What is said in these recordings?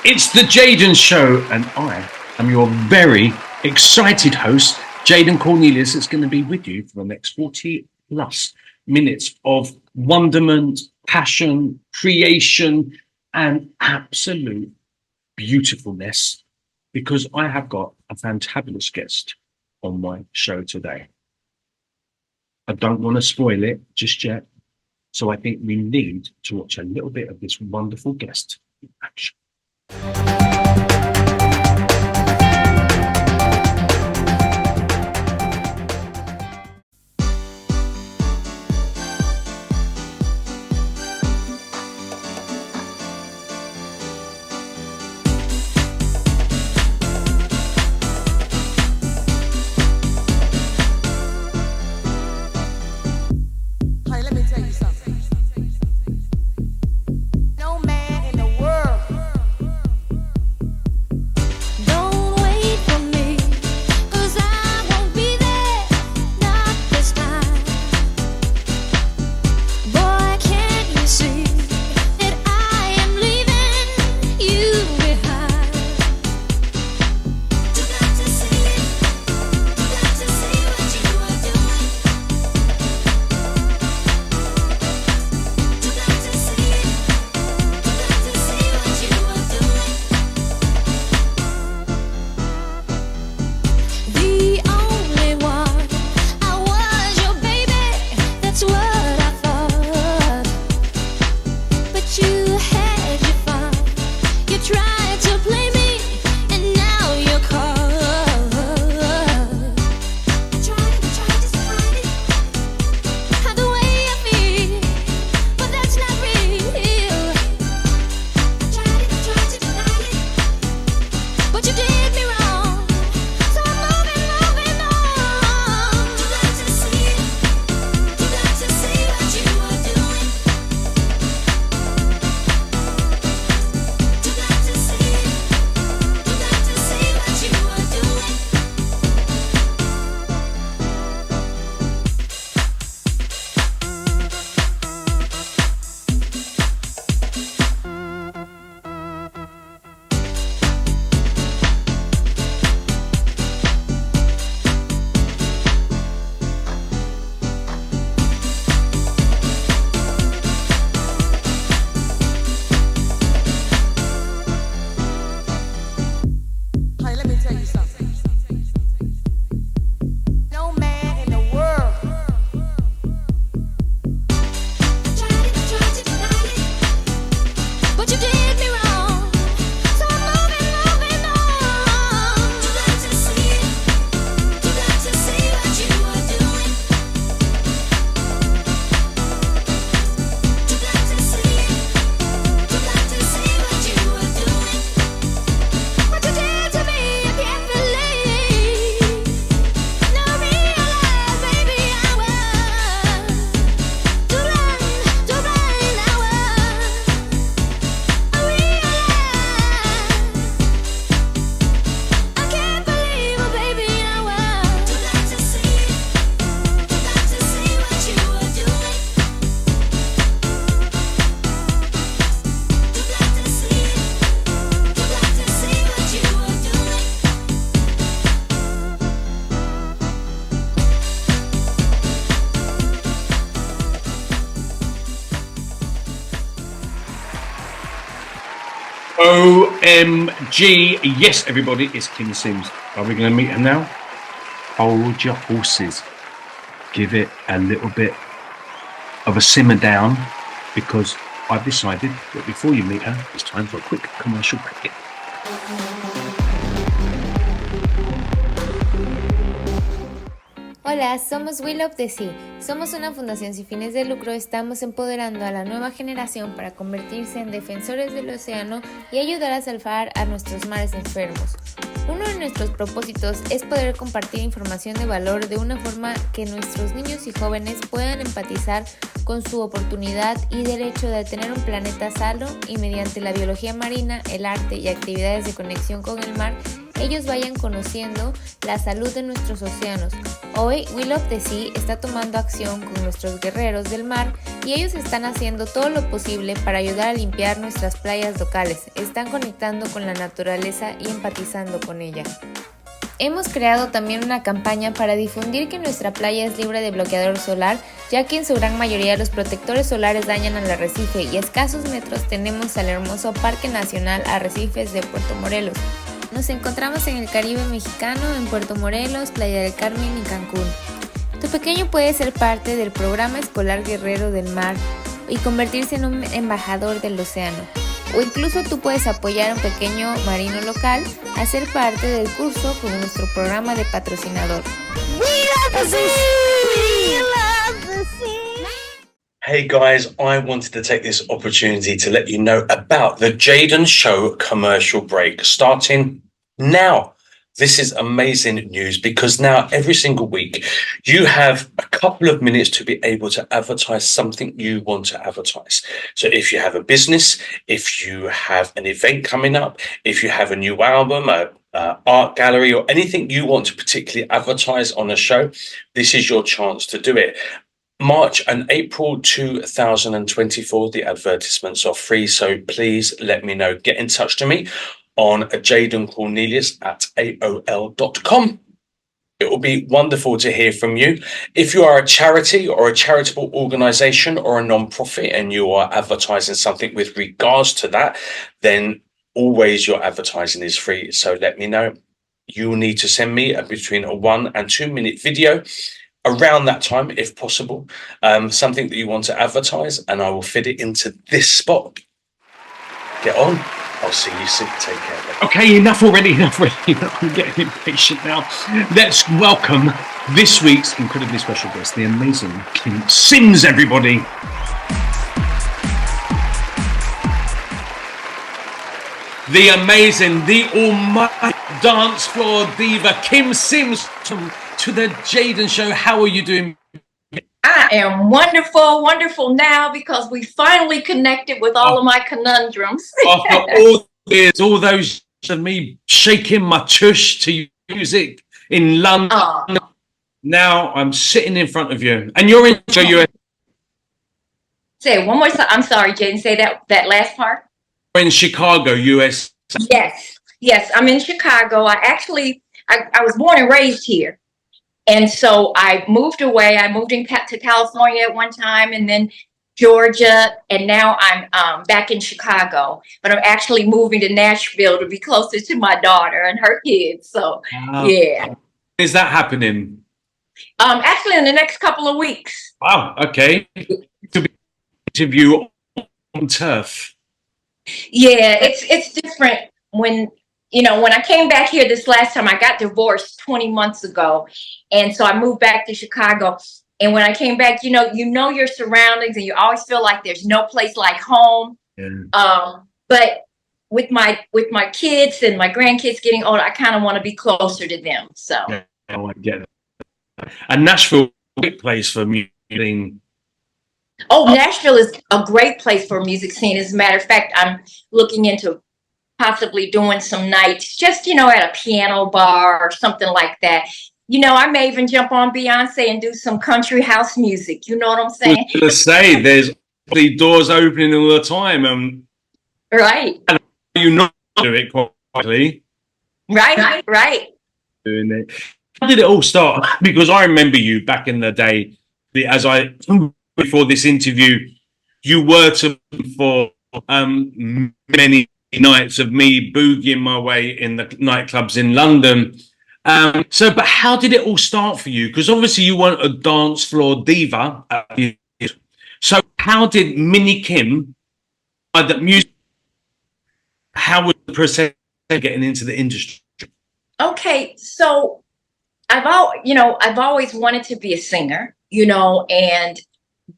It's the Jaden Show, and I am your very excited host, Jaden Cornelious. It's going to be with you for the next 40 plus minutes of wonderment, passion, creation, and absolute beautifulness, because I have got a fantabulous guest on my show today. I don't want to spoil it just yet, so I think we need to watch a little bit of this wonderful guest in action. OMG. Yes, everybody, it's Kym Sims. Are we going to meet her now? Hold your horses. Give it a little bit of a simmer down, because I've decided that before you meet her, it's time for a quick commercial break. Hola, somos We Love the Sea. Somos una fundación sin fines de lucro. Estamos empoderando a la nueva generación para convertirse en defensores del océano y ayudar a salvar a nuestros mares enfermos. Uno de nuestros propósitos es poder compartir información de valor de una forma que nuestros niños y jóvenes puedan empatizar con su oportunidad y derecho de tener un planeta sano, y mediante la biología marina, el arte y actividades de conexión con el mar, ellos vayan conociendo la salud de nuestros océanos. Hoy, We Love the Sea está tomando acción con nuestros guerreros del mar y ellos están haciendo todo lo posible para ayudar a limpiar nuestras playas locales. Están conectando con la naturaleza y empatizando con ella. Hemos creado también una campaña para difundir que nuestra playa es libre de bloqueador solar, ya que en su gran mayoría los protectores solares dañan al arrecife y a escasos metros tenemos al hermoso Parque Nacional Arrecifes de Puerto Morelos. Nos encontramos en el Caribe mexicano, en Puerto Morelos, Playa del Carmen y Cancún. Tu pequeño puede ser parte del programa escolar Guerrero del Mar y convertirse en un embajador del océano. O incluso tú puedes apoyar a un pequeño marino local a ser parte del curso con nuestro programa de patrocinador. We love the sea! We love the sea! Hey guys, I wanted to take this opportunity to let you know about the Jaden Show commercial break starting now. This is amazing news because now every single week you have a couple of minutes to be able to advertise something you want to advertise. So if you have a business, if you have an event coming up, if you have a new album, art gallery, or anything you want to particularly advertise on a show, this is your chance to do it. March and April 2024, the advertisements are free, so please let me know. Get in touch to me on jadencornelius@aol.com. It will be wonderful to hear from you. If you are a charity or a charitable organization or a non-profit and you are advertising something with regards to that, then always your advertising is free. So let me know. You will need to send me between a 1 and 2 minute video around that time, if possible, something that you want to advertise, and I will fit it into this spot. Get on. I'll see you soon. Take care. Okay, enough already. I'm getting impatient now. Let's welcome this week's incredibly special guest, the amazing Kym Sims, everybody. The amazing, the almighty Dancefloor Diva, Kym Sims, to the Jaden Show. How are you doing? I am wonderful now because we finally connected with all of my conundrums. After all those years of me shaking my tush to music in London, now I'm sitting in front of you, and you're in the US. Say it one more time. I'm sorry, Jaden. Say that last part. In Chicago, US. Yes, I'm in Chicago. I was born and raised here. And so I moved away. I moved to California at one time, and then Georgia, and now I'm back in Chicago. But I'm actually moving to Nashville to be closer to my daughter and her kids. So, yeah. Is that happening? Actually, in the next couple of weeks. Wow. Okay. To be interview on turf. Yeah, it's different when. When I came back here this last time, I got divorced 20 months ago. And so I moved back to Chicago. And when I came back, you know your surroundings, and you always feel like there's no place like home. Yeah. But with my kids and my grandkids getting older, I kind of want to be closer to them. So yeah, I get it. And Nashville, a great place for music. Oh, Nashville is a great place for a music scene. As a matter of fact, I'm looking into possibly doing some nights just, at a piano bar or something like that. I may even jump on Beyonce and do some country house music. You know what I'm saying? I was going to say, there's the doors opening all the time. Right. And you not do it quietly. Right. Doing it. How did it all start? Because I remember you back in the day, before this interview, you were to for many nights of me boogieing my way in the nightclubs in London. But how did it all start for you? Because obviously you weren't a dance floor diva. So how did Mini Kym, the music, how was the process of getting into the industry? Okay, so I've always wanted to be a singer, and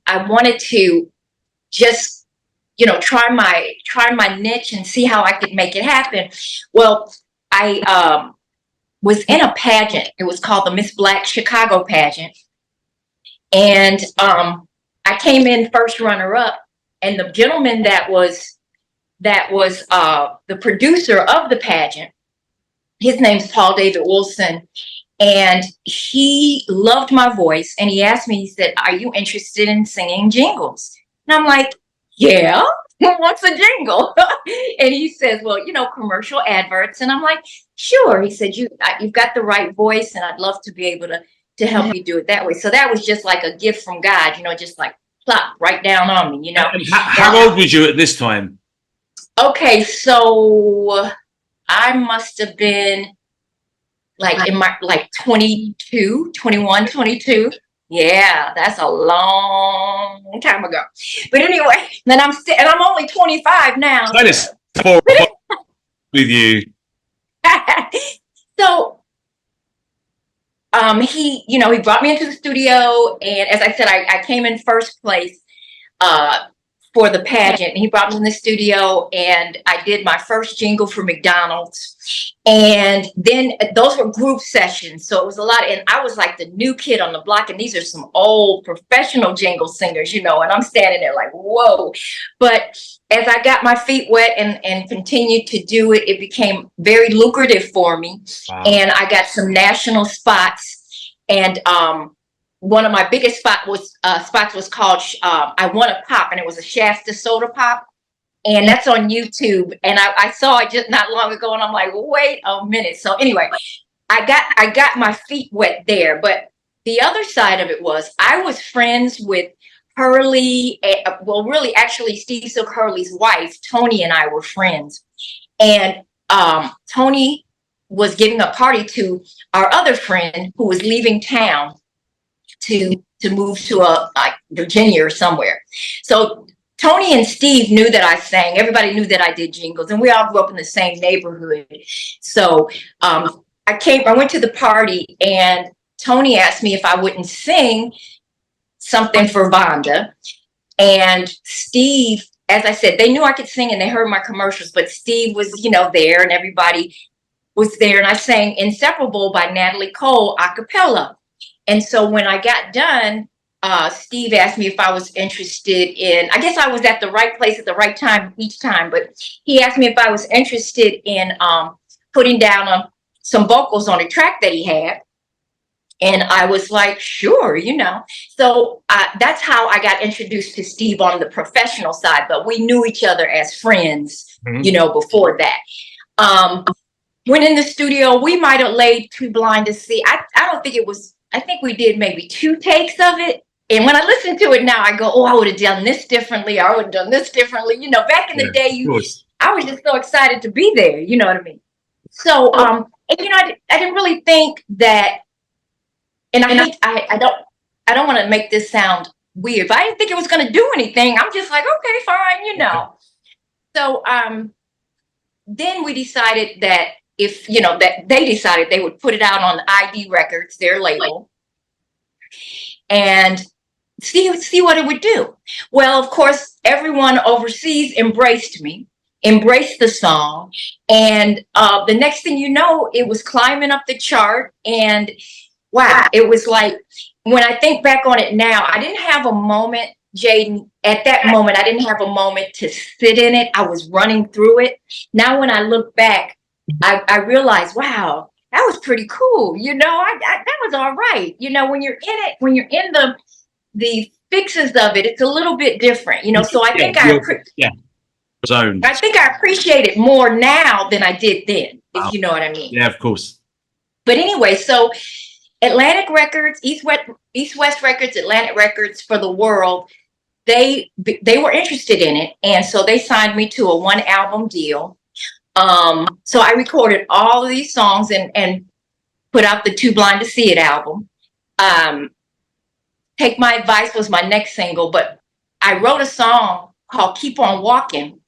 I wanted to just try my niche and see how I could make it happen. Well, I was in a pageant. It was called the Miss Black Chicago pageant. And I came in first runner up, and the gentleman that was the producer of the pageant, his name's Paul David Wilson, and he loved my voice, and he asked me, he said, "Are you interested in singing jingles?" And I'm like, "Yeah, what's a jingle?" And he says, "Well, commercial adverts." And I'm like, "Sure." He said, you've got the right voice, and I'd love to be able to help you do it that way." So that was just like a gift from God, just like plop right down on me, And how old was you at this time? Okay, so I must have been like in my 22, 21, 22. Yeah, that's a long time ago. But anyway, then I'm only 25 now. That is with you. So he brought me into the studio, and as I said, I came in first place for the pageant. And he brought me in the studio, and I did my first jingle for McDonald's. And then those were group sessions, so it was a lot. And I was like the new kid on the block, and these are some old professional jingle singers, and I'm standing there like, whoa. But as I got my feet wet and continued to do it, it became very lucrative for me. Wow. And I got some national spots. And one of my biggest spots was called "I Want a Pop," and it was a Shasta soda pop, and that's on YouTube. And I saw it just not long ago, and I'm like, wait a minute. So anyway, I got my feet wet there. But the other side of it was I was friends with Hurley. Well, really, actually, Steve Silk Hurley's wife, Tony, and I were friends. And Tony was giving a party to our other friend who was leaving town to move to Virginia or somewhere. So Tony and Steve knew that I sang. Everybody knew that I did jingles, and we all grew up in the same neighborhood. So I went to the party, and Tony asked me if I wouldn't sing something for Vonda. And Steve, as I said, they knew I could sing, and they heard my commercials, but Steve was, there, and everybody was there. And I sang "Inseparable" by Natalie Cole a cappella. And so when I got done, Steve asked me if I was interested in, I guess I was at the right place at the right time each time, but he asked me if I was interested in putting down some vocals on a track that he had. And I was like, sure, So that's how I got introduced to Steve on the professional side, but we knew each other as friends, before that. When in the studio, we might have laid Too Blind to See. I don't think it was, I think we did maybe 2 takes of it. And when I listen to it now, I go, oh, I would have done this differently. I would have done this differently. Back in the day, I was just so excited to be there. You know what I mean? So, I didn't really think that, and I don't want to make this sound weird, but I didn't think it was going to do anything. I'm just like, okay, fine, So, then we decided that that they decided they would put it out on ID Records, their label, and see what it would do. Well, of course, everyone overseas embraced me, embraced the song, and the next thing you know, it was climbing up the chart. And wow, it was like, when I think back on it now, I didn't have a moment, Jaden. At that moment, I didn't have a moment to sit in it. I was running through it. Now, when I look back, I realized, wow, that was pretty cool. That was all right. When you're in it, when you're in the fixes of it, it's a little bit different, So I think I think I appreciate it more now than I did then, if you know what I mean. Yeah, of course. But anyway, so Atlantic Records, East West Records, Atlantic Records for the world, they were interested in it, and so they signed me to a 1-album deal. So I recorded all of these songs and put out the Too Blind to See It album. Take My Advice was my next single, but I wrote a song called Keep On Walking.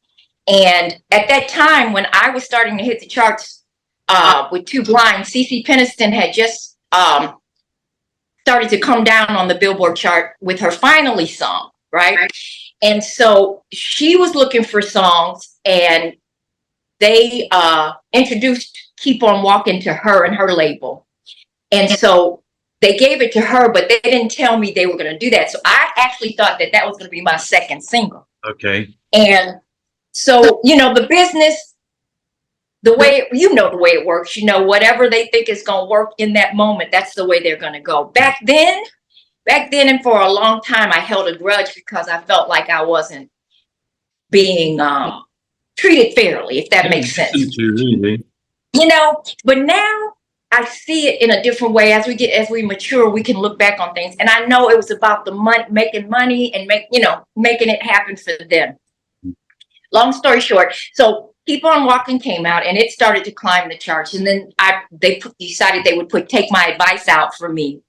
And at that time, when I was starting to hit the charts with Too Blind, CeCe Peniston had just started to come down on the Billboard chart with her Finally song, right? And so she was looking for songs, and they introduced Keep On Walking to her and her label. And so they gave it to her, but they didn't tell me they were going to do that. So I actually thought that that was going to be my second single. Okay. And so, you know, the business, the way, you know, the way it works, you know, whatever they think is going to work in that moment, that's the way they're going to go. Back then, and for a long time, I held a grudge because I felt like I wasn't being treated fairly, if that makes sense. Really. You know, but now I see it in a different way. As we mature, we can look back on things. And I know it was about the money, making money and making it happen for them. Long story short, so Keep On Walking came out and it started to climb the charts. And then they decided they would Take My Advice out for me.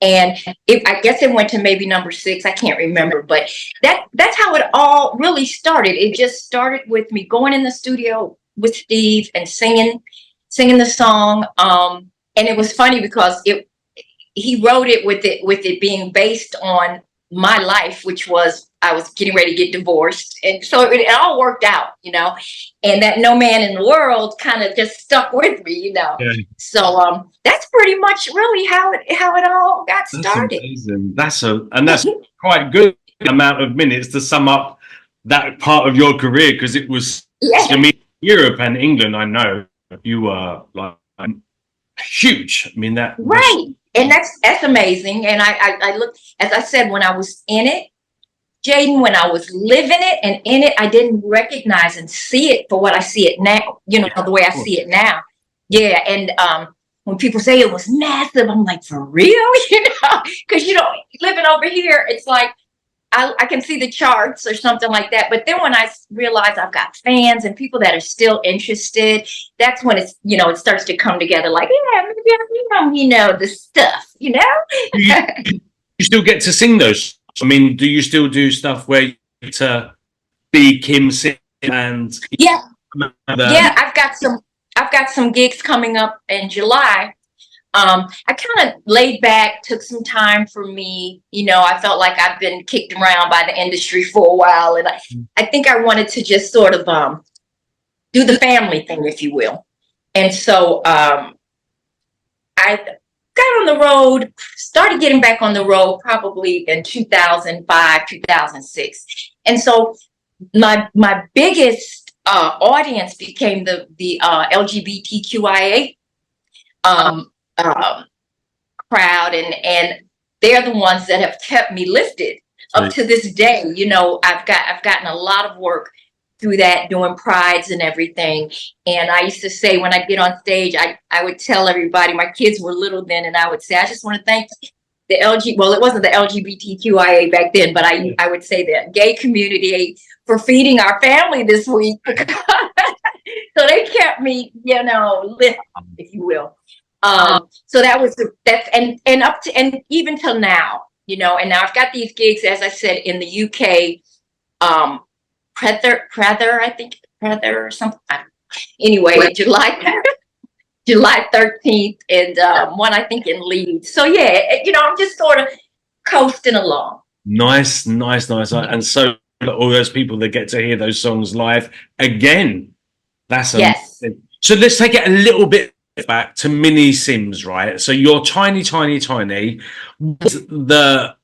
And I guess it went to maybe number 6. I can't remember, but that's how it all really started. It just started with me going in the studio with Steve and singing the song. And it was funny because he wrote it with it being based on my life, which was I was getting ready to get divorced. And so it all worked out, you know, and that No Man in the World kind of just stuck with me, you know. Yeah. So that's pretty much really how it all got started. Amazing. That's quite good amount of minutes to sum up that part of your career, because it was, I mean, Europe and England, I know you were like huge. I mean, that right. And that's amazing. And I looked, as I said, when I was in it, Jaden, when I was living it and in it, I didn't recognize and see it for what I see it now, you know, the way I see it now. Yeah. And when people say it was massive, I'm like, for real? You know, because, you know, living over here, it's like, I can see the charts or something like that. But then when I realize I've got fans and people that are still interested, that's when it's, you know, it starts to come together like, yeah, maybe you know, the stuff, you know? You still get to sing those. I mean, do you still do stuff where you get to be Kym Sims and yeah, I've got some gigs coming up in July. I kind of laid back, took some time for me. You know, I felt like I've been kicked around by the industry for a while, and I think I wanted to just sort of do the family thing, if you will. And so I got on the road, started getting back on the road probably in 2005, 2006. And so my biggest audience became the LGBTQIA crowd, and they're the ones that have kept me lifted up to this day. You know, I've gotten a lot of work through that, doing prides and everything. And I used to say when I get on stage, I would tell everybody, my kids were little then, and I would say, I just want to thank the well, it wasn't the LGBTQIA back then, but I would say the gay community for feeding our family this week. So they kept me, you know, lifted, if you will. So that was and up to, and even till now, you know, and now I've got these gigs, as I said, in the UK, Prather, I think Prather or something. Anyway, July 13th, and one I think in Leeds. So yeah, you know, I'm just sort of coasting along. Nice. And so all those people that get to hear those songs live again. That's yes. So let's take it a little bit back to mini Sims, right? So you're tiny. What's the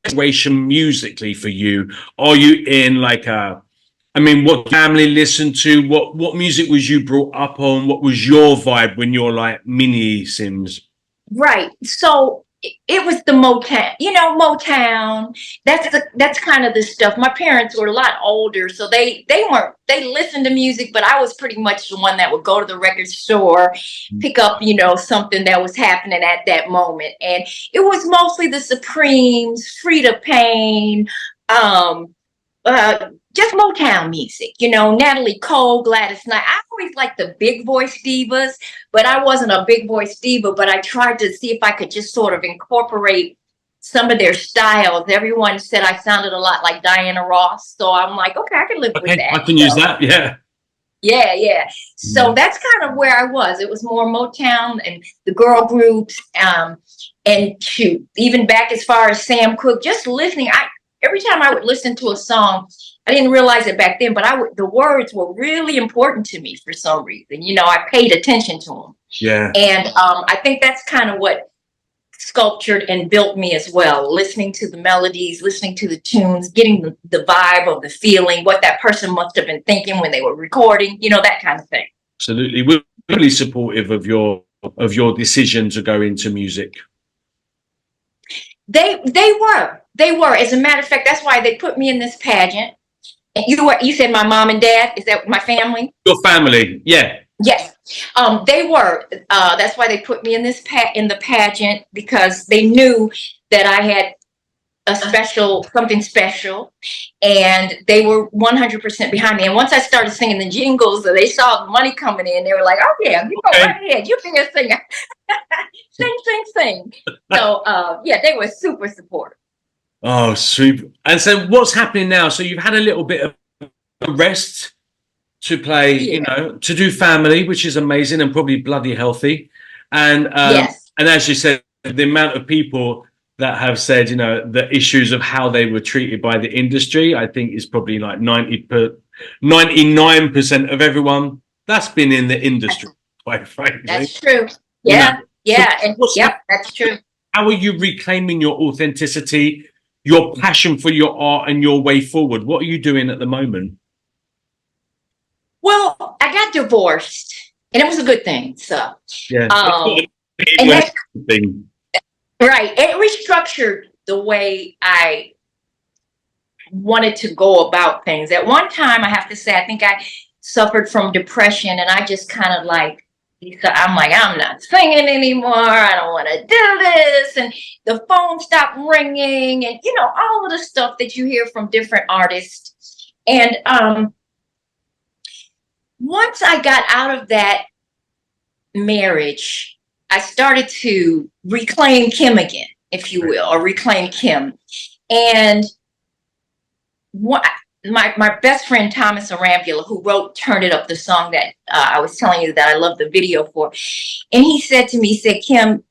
demonstration musically for you? Are you in like what family listened to? What music was you brought up on? What was your vibe when you're like mini Sims? Right. So it was the Motown, you know, Motown. That's kind of the stuff. My parents were a lot older, so they listened to music, but I was pretty much the one that would go to the record store, pick up, you know, something that was happening at that moment. And it was mostly the Supremes, Frida Payne, just Motown music, you know, Natalie Cole, Gladys Knight. I always liked the big voice divas, but I wasn't a big voice diva, but I tried to see if I could just sort of incorporate some of their styles. Everyone said I sounded a lot like Diana Ross. So I'm like, okay, I can live with that. I can use that. Yeah. Yeah. So that's kind of where I was. It was more Motown and the girl groups. And shoot, even back as far as Sam Cooke, just listening. every time I would listen to a song, I didn't realize it back then, but the words were really important to me for some reason. You know, I paid attention to them. Yeah. And I think that's kind of what sculptured and built me as well. Listening to the melodies, listening to the tunes, getting the vibe of the feeling, what that person must have been thinking when they were recording, you know, that kind of thing. Absolutely. We're really supportive of your decision to go into music. They were. As a matter of fact, that's why they put me in this pageant. And you said my mom and dad, is that my family? Your family, yeah. Yes. They were. That's why they put me in in the pageant, because they knew that I had something special, and they were 100% behind me. And once I started singing the jingles, they saw the money coming in. They were like, "Oh yeah, you go right ahead. You be a singer, sing." So yeah, they were super supportive. Oh, super. And so, what's happening now? So you've had a little bit of rest to play, you know, to do family, which is amazing and probably bloody healthy. And yes. And as you said, the amount of people that have said, you know, the issues of how they were treated by the industry, I think is probably like 99% of everyone that's been in the industry, quite frankly. That's true. Yeah, you know? And yep, that's true. How are you reclaiming your authenticity, your passion for your art and your way forward? What are you doing at the moment? Well, I got divorced, and it was a good thing. So yeah, and that, right, it restructured the way I wanted to go about things. At one time, I have to say, I think I suffered from depression, and I just kind of like, I'm like, I'm not singing anymore. I don't want to do this. And the phone stopped ringing, and, you know, all of the stuff that you hear from different artists. And once I got out of that marriage, I started to reclaim Kym again, if you will, or reclaim Kym. And my best friend, Thomas Arambula, who wrote Turn It Up, the song that I was telling you that I love the video for. And he said to me, he said, Kym,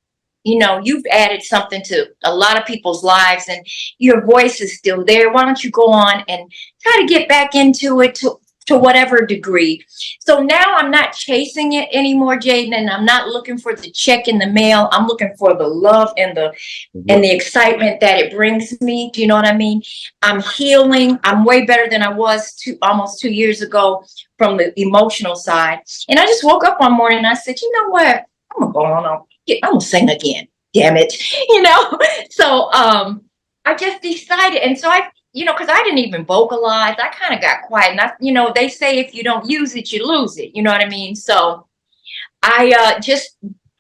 you know, you've added something to a lot of people's lives, and your voice is still there. Why don't you go on and try to get back into it to whatever degree. So now I'm not chasing it anymore, Jaden, and I'm not looking for the check in the mail. I'm looking for the love and the excitement that it brings me. Do you know what I mean? I'm healing. I'm way better than I was almost 2 years ago from the emotional side. And I just woke up one morning and I said, you know what? I'm gonna go on. I'm gonna sing again. Damn it, you know. So I just decided, and so you know, because I didn't even vocalize. I kind of got quiet. And you know, they say if you don't use it, you lose it. You know what I mean? So I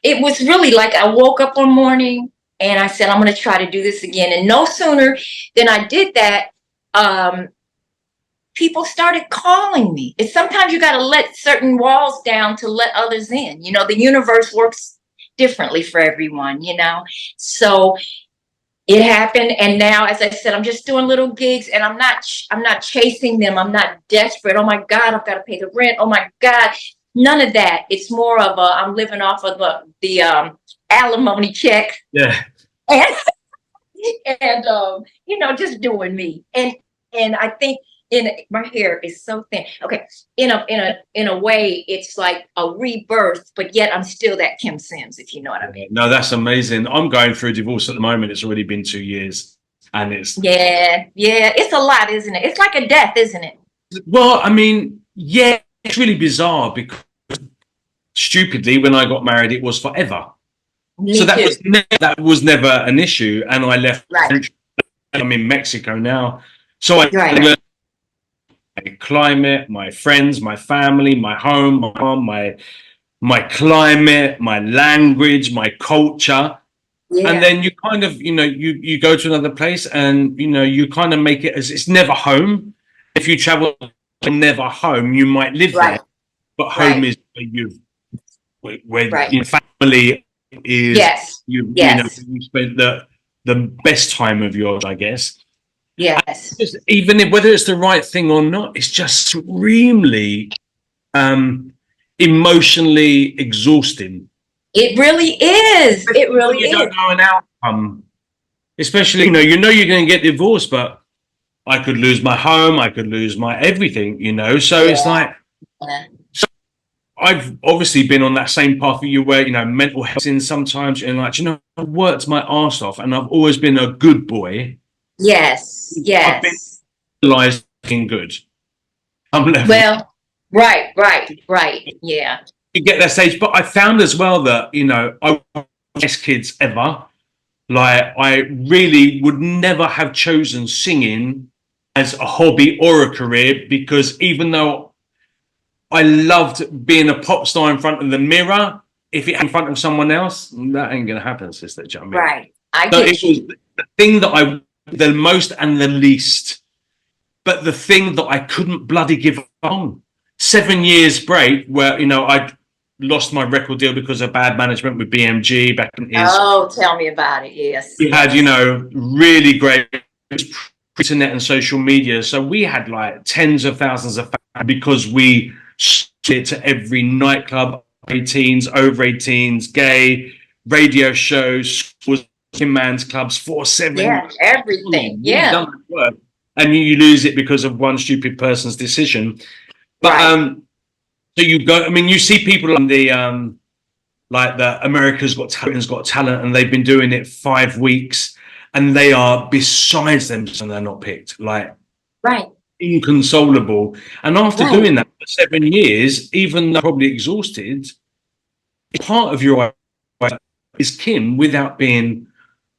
it was really like I woke up one morning and I said, I'm going to try to do this again. And no sooner than I did that, people started calling me. And sometimes you got to let certain walls down to let others in. You know, the universe works differently for everyone, you know? So it happened, and now, as I said, I'm just doing little gigs, and I'm not chasing them. I'm not desperate. Oh my God, I've got to pay the rent. Oh my God, none of that. It's more of I'm living off of the alimony check. Yeah, and you know, just doing me. And I think my hair is so thin. Okay, in a way, it's like a rebirth, but yet I'm still that Kym Sims, if you know what I mean. No, that's amazing. I'm going through a divorce at the moment. It's already been 2 years, and it's it's a lot, isn't it? It's like a death, isn't it? Well, I mean, yeah, it's really bizarre because stupidly, when I got married, it was forever. So that was never an issue, and I left. Right. I'm in Mexico now, so I learned my climate, my friends, my family, my home, my mom, my climate, my language, my culture. Yeah. And then you kind of, you know, you go to another place and, you know, you kind of make it as it's never home. If you travel never home, you might live there, but home is where your family is. Yes. You know, you spend the best time of yours, I guess. Yes. Even whether it's the right thing or not, it's just extremely emotionally exhausting. It really is. It really is. You don't know an outcome, especially you know you're going to get divorced, but I could lose my home, I could lose my everything, you know. So it's like, so I've obviously been on that same path that you were, you know, mental health in sometimes, and like, you know, I've worked my arse off, and I've always been a good boy. Yes, I've been yes. realized being good. I'm level. Well, right. Yeah. You get that stage, but I found as well that, you know, I was the best kids ever. Like, I really would never have chosen singing as a hobby or a career, because even though I loved being a pop star in front of the mirror, if it in front of someone else, that ain't gonna happen, sister. Do you know what I mean? Right. I So get it was you. the thing that I the most and the least, but the thing that I couldn't bloody give on. 7 years break where, you know, I lost my record deal because of bad management with BMG back in his. Oh, tell me about it. Yes. We had, you know, really great internet and social media. So we had like tens of thousands of fans because we it to every nightclub, 18s, over 18s, gay, radio shows, man's clubs, 4-7. Yeah, everything. We've Yeah. done the work, and you lose it because of one stupid person's decision. But Right. so you go. I mean, you see people on the like the America's Got Talent, and they've been doing it 5 weeks, and they are besides them, and they're not picked. Like, Right. inconsolable. And after doing that for 7 years, even though probably exhausted, part of your life is Kym without being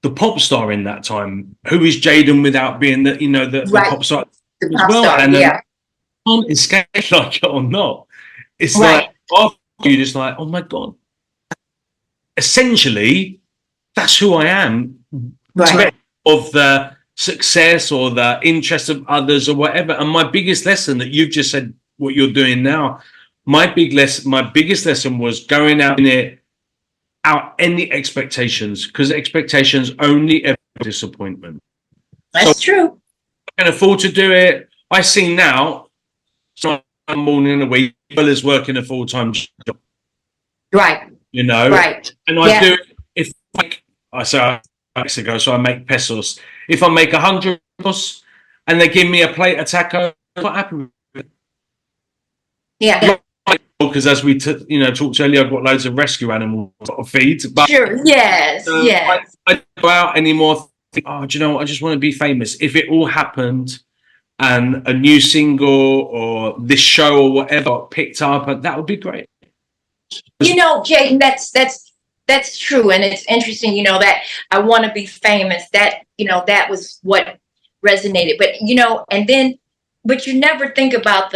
the pop star in that time. Who is Jaden without being the, you know, the pop star The as pop well? star, And yeah. can't escape like it or not. It's Right. like after you just like, oh my God. Essentially, that's who I am. Right. Of the success or the interest of others or whatever. And my biggest lesson that you've just said, what you're doing now, my biggest lesson was going out in it out any expectations, because expectations only ever disappointment. That's true. I can afford to do it. I see now, so one morning a week, well as working a full-time job. Right. You know, right. And I do, if I say Mexico, so I make pesos. If I make 100 pesos and they give me a plate of taco, I'm not happy with it. Yeah. Because as we talked earlier, I've got loads of rescue animals to feed. But sure. Yes. Yes. I don't go out anymore. Think, oh, do you know what? I just want to be famous. If it all happened and a new single or this show or whatever picked up, that would be great. You know, Jaden, that's true, and it's interesting. You know that I want to be famous. That that was what resonated. But but you never think about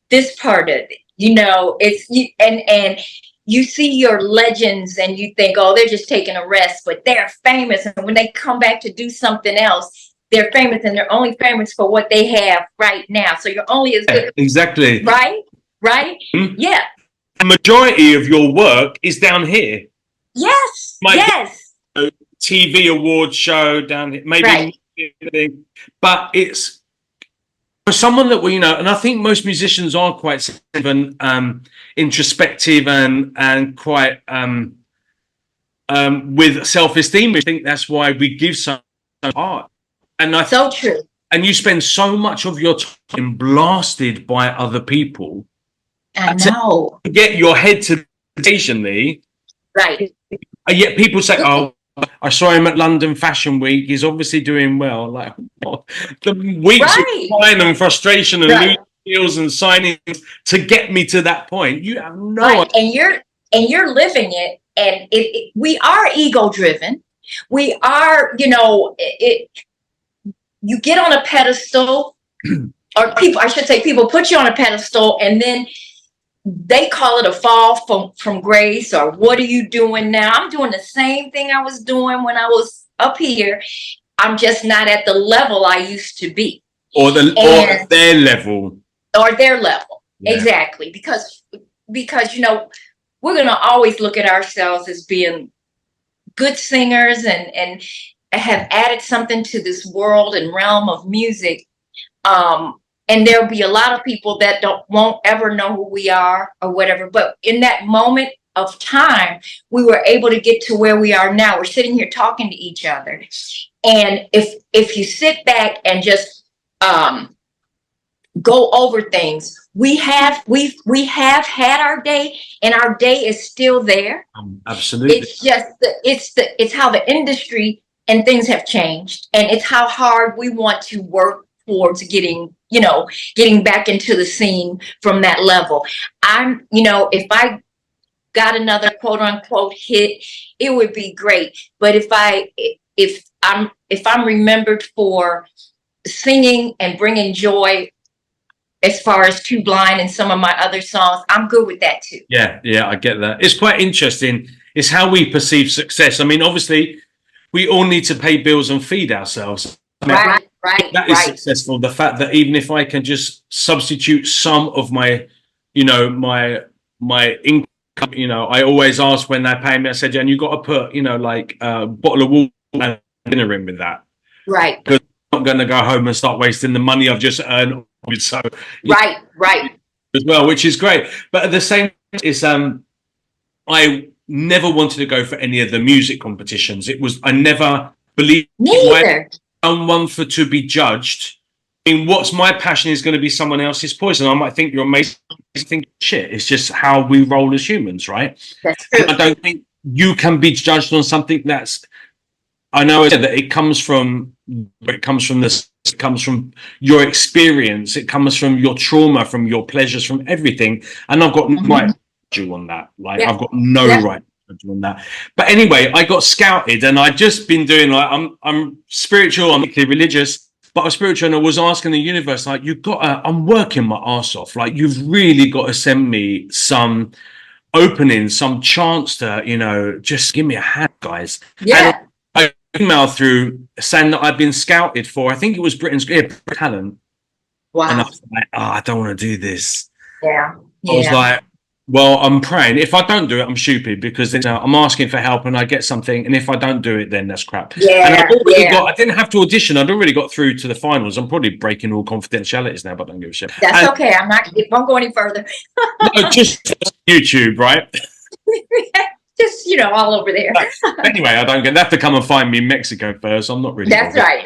this part of it. It's you and you see your legends and you think, oh, they're just taking a rest, but they're famous, and when they come back to do something else, they're famous, and they're only famous for what they have right now. So you're only as good. Exactly. Right. Mm-hmm. Yeah. The majority of your work is down here. Yes. Yes. TV award show down here, maybe, but it's for someone that and I think most musicians are quite introspective and quite with self-esteem. I think that's why we give some art. And so true. And you spend so much of your time blasted by other people. I know. To get your head to occasionally. Right. And yet people say, oh, I saw him at London Fashion Week. He's obviously doing well. Like, the weeks of crying and frustration and losing deals and signings to get me to that point. You have no idea. And you're living it. And we are ego driven. We are, you get on a pedestal, or people put you on a pedestal, and then they call it a fall from grace, or what are you doing now? I'm doing the same thing I was doing when I was up here. I'm just not at the level I used to be. Or their level. Or their level. Yeah. Exactly. Because we're going to always look at ourselves as being good singers and have added something to this world and realm of music. And there'll be a lot of people that won't ever know who we are or whatever. But in that moment of time, we were able to get to where we are now. We're sitting here talking to each other. And if you sit back and just go over things. We have had our day, and our day is still there. Absolutely. It's just it's how the industry and things have changed, and it's how hard we want to work towards getting back into the scene from that level. If I got another quote unquote hit, it would be great. But if I'm remembered for singing and bringing joy, as far as Too Blind and some of my other songs, I'm good with that too. Yeah, I get that. It's quite interesting. It's how we perceive success. I mean, obviously, we all need to pay bills and feed ourselves. I mean, Right. That is successful. The fact that even if I can just substitute some of my, my income, I always ask when they pay me, I said, and you got to put, like a bottle of water and dinner in with that. Right. Because I'm not going to go home and start wasting the money I've just earned. So right as well, which is great. But at the same time, I never wanted to go for any of the music competitions. I never believed someone to be judged. I mean, what's my passion is going to be someone else's poison. I might think you're amazing. I think shit. It's just how we roll as humans, right? That's true. And I don't think you can be judged on something that's. I know that it comes from your experience. It comes from your trauma, from your pleasures, from everything. And I've got no right to judge you on that. Like I've got no right to judge you on that. But anyway, I got scouted, and I'd just been doing I'm spiritual, I'm religious, but I'm spiritual, and I was asking the universe, like, I'm working my ass off. Like, you've really got to send me some opening, some chance to, just give me a hand, guys. Yeah. And email through saying that I'd been scouted for, I think it was Britain's Talent. Wow. And I was like, I don't want to do this. Yeah. I was like, well, I'm praying. If I don't do it, I'm stupid, because I'm asking for help and I get something. And if I don't do it, then that's crap. Yeah. And I didn't have to audition. I'd already got through to the finals. I'm probably breaking all confidentialities now, but I don't give a shit. That's okay. I won't go any further. No, just YouTube, right? Just, all over there. Anyway, I don't have to come and find me in Mexico first. I'm not really. That's right.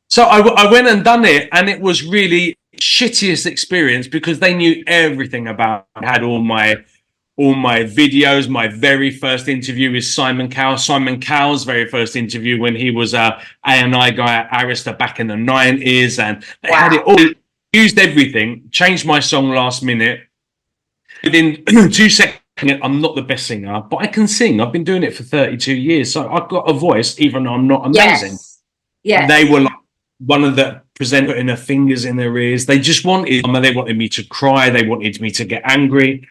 So I went and done it, and it was really shittiest experience, because they knew everything about. I had all my videos. My very first interview with Simon Cowell's very first interview when he was a A&I guy at Arista back in the 90s, and they had it all. Used everything. Changed my song last minute. Within 2 seconds. I'm not the best singer, but I can sing. I've been doing it for 32 years, so I've got a voice, even though I'm not amazing. Yes. They were like one of the presenters putting their fingers in their ears. They just wanted. They wanted me to cry. They wanted me to get angry.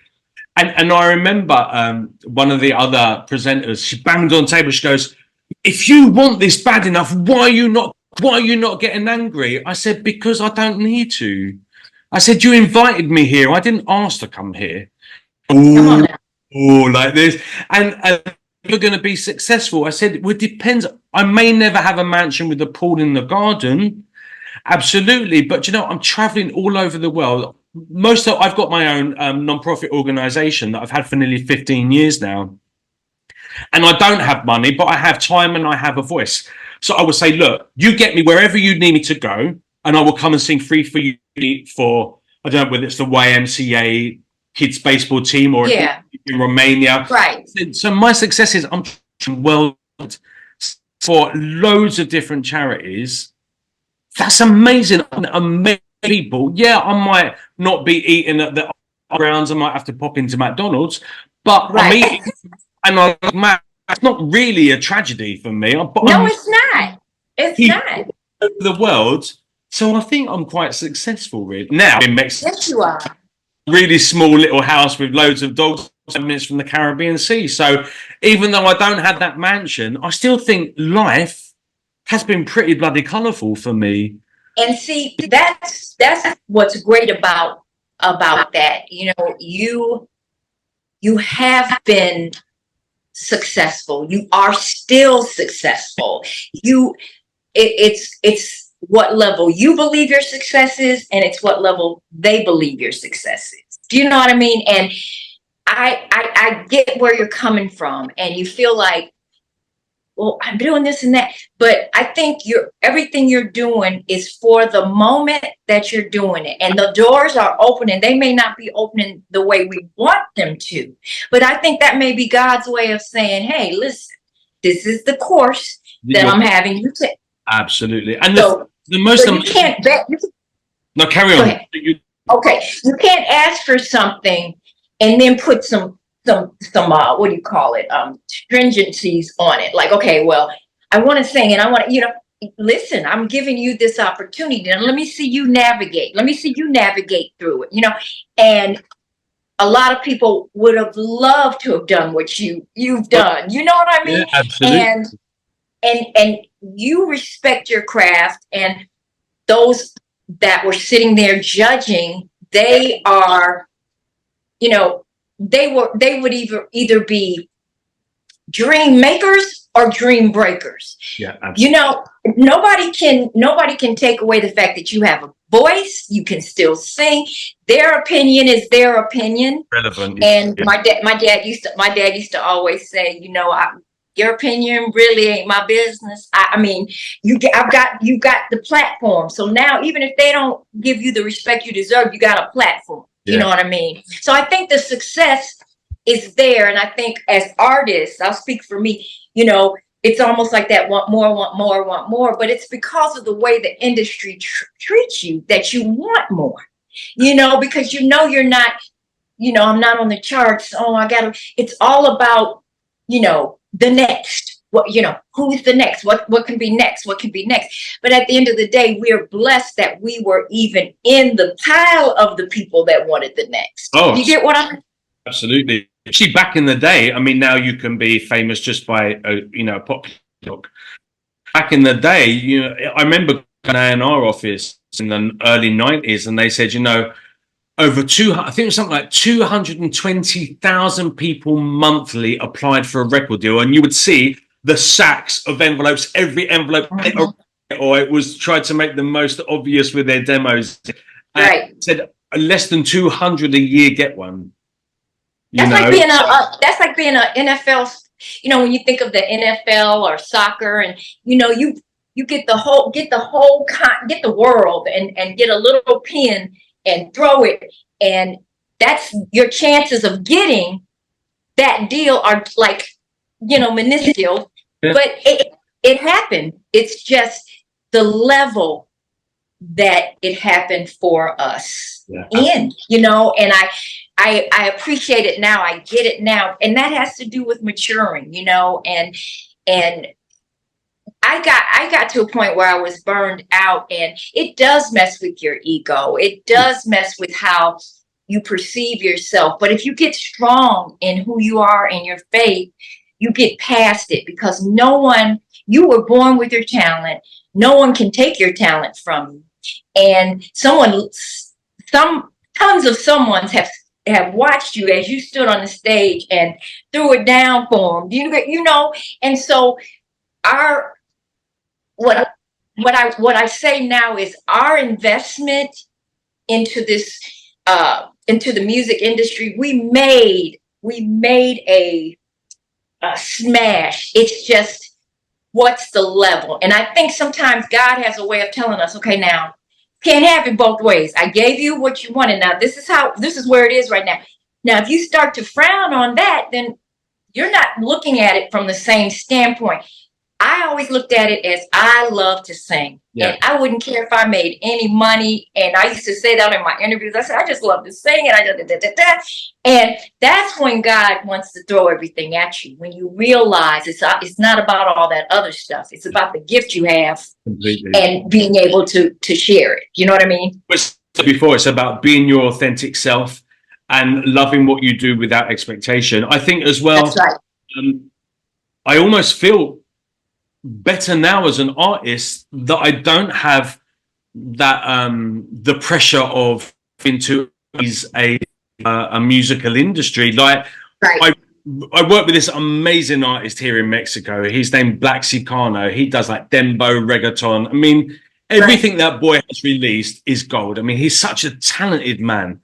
And I remember one of the other presenters. She banged on the table. She goes, "If you want this bad enough, why are you not getting angry?" I said, "Because I don't need to." I said, "You invited me here. I didn't ask to come here." Oh, like this, and you're going to be successful. I said, "Well, it depends. I may never have a mansion with a pool in the garden, absolutely, but I'm traveling all over the world. I've got my own non-profit organization that I've had for nearly 15 years now, and I don't have money, but I have time and I have a voice. So I would say, look, you get me wherever you need me to go, and I will come and sing free for you for, I don't know whether it's the YMCA kids baseball team or in Romania." Right. So my success is I'm well for loads of different charities. That's amazing. Amazing people. Yeah, I might not be eating at the grounds. I might have to pop into McDonald's, but I'm eating, and it's not really a tragedy for me. It's not. It's not. The world. So I think I'm quite successful really now in Mexico. Yes, you are. Really small little house with loads of dogs, 7 minutes from the Caribbean Sea. So even though I don't have that mansion, I still think life has been pretty bloody colourful for me. And see, that's what's great about that. You have been successful. You are still successful. It's what level you believe your success is, and it's what level they believe your success is. Do you know what I mean? And I get where you're coming from, and you feel like well, I'm doing this and that. But I think everything you're doing is for the moment that you're doing it. And the doors are opening. They may not be opening the way we want them to. But I think that may be God's way of saying, hey, listen, this is the course that I'm having you take. Absolutely. And so, the most you can't bet. No, carry on. Okay. You can't ask for something and then put some what do you call it, stringencies on it, like, okay, well, I want to sing and I want to, listen, I'm giving you this opportunity and let me see you navigate through it, and a lot of people would have loved to have done what you've done, you know what I mean? Yeah, absolutely. And you respect your craft, and those that were sitting there judging, they are, they would either be dream makers or dream breakers. Yeah, absolutely. Nobody can take away the fact that you have a voice. You can still sing. Their opinion is their opinion. Relevant. And my dad used to always say, your opinion really ain't my business. I mean, you got the platform. So now, even if they don't give you the respect you deserve, you got a platform. You know what I mean? So I think the success is there. And I think as artists, I'll speak for me, it's almost like that want more. But it's because of the way the industry treats you that you want more, because you're not, I'm not on the charts. Oh, it's all about, the next. Who's the next? What can be next? What can be next? But at the end of the day, we are blessed that we were even in the pile of the people that wanted the next. Oh, you get what I mean? Absolutely. Actually, back in the day, I mean, now you can be famous just by a pop song. Back in the day, I remember in our office in the early 90s, and they said, over I think it was something like 220,000 people monthly applied for a record deal, and you would see the sacks of envelopes, every envelope, or it was tried to make the most obvious with their demos. Right. And said less than 200 a year get one. That's like being an NFL. When you think of the NFL or soccer, and you get the world and get a little pin and throw it, and that's your chances of getting that deal are like minuscule. Yeah. But it happened. It's just the level that it happened for us and I appreciate it now. I get it now, and that has to do with maturing, and I got to a point where I was burned out, and it does mess with your ego. It does mess with how you perceive yourself. But if you get strong in who you are and your faith, you get past it, because you were born with your talent. No one can take your talent from you. And tons of someones have watched you as you stood on the stage and threw it down for them. And so what I say now is our investment into this into the music industry, we made a smash. It's just, what's the level? And I think sometimes God has a way of telling us, okay, now can't have it both ways. I gave you what you wanted. Now this is where it is right now. Now, if you start to frown on that, then you're not looking at it from the same standpoint. I always looked at it as, I love to sing. Yeah. And I wouldn't care if I made any money. And I used to say that in my interviews. I said, I just love to sing. And that's when God wants to throw everything at you. When you realize it's not about all that other stuff. It's about the gift you have. Completely. And being able to share it. You know what I mean? Before, it's about being your authentic self and loving what you do without expectation. I think as well, that's right. I almost feel better now as an artist that I don't have that the pressure of into a musical industry. Like, right. I work with this amazing artist here in Mexico. He's named Black Sicano. He does like dembo, reggaeton. I mean, everything that boy has released is gold. I mean, he's such a talented man.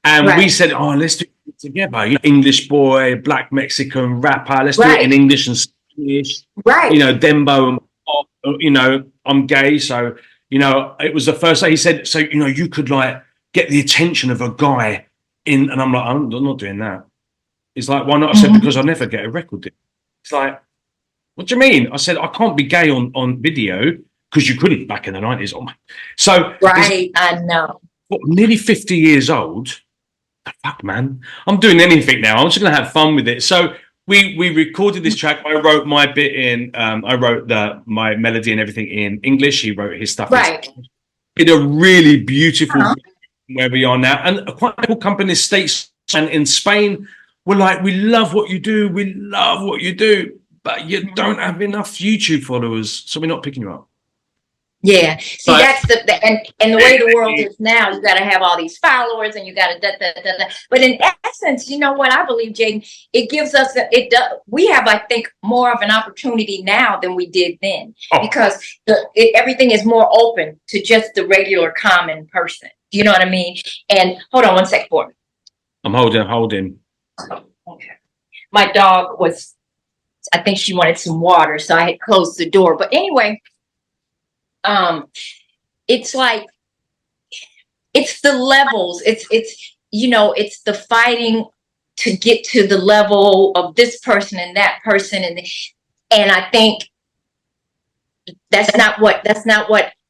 And we said, oh, let's do it together. English boy, Black Mexican rapper. Let's do it in English and English, Right. Dembo and pop, I'm gay, so it was the first day he said, so you could like get the attention of a guy in, and I'm like, I'm not doing that. He's like, why not? I said, because I'll never get a record deal. It's like, what do you mean? I said, I can't be gay on video, because you couldn't back in the 90s. So Right, I know. Nearly 50 years old. Fuck, man, I'm doing anything now. I'm just gonna have fun with it. So we recorded this track. I wrote my bit in. I wrote my melody and everything in English. He wrote his stuff. Right. In a really beautiful where we are now, and quite a cool company, States and in Spain. We're like, we love what you do. We love what you do, but you don't have enough YouTube followers, so we're not picking you up. Yeah, see, that's and the way the world is now, you got to have all these followers, and you got to But in essence, you know what I believe, Jaden, it gives us we have, I think, more of an opportunity now than we did then, because everything is more open to just the regular common person. Do you know what I mean? And hold on one sec for me. I'm holding. Okay. My dog I think she wanted some water, so I had closed the door. But anyway. It's like, it's the levels, it's the fighting to get to the level of this person and that person, and I think that's not what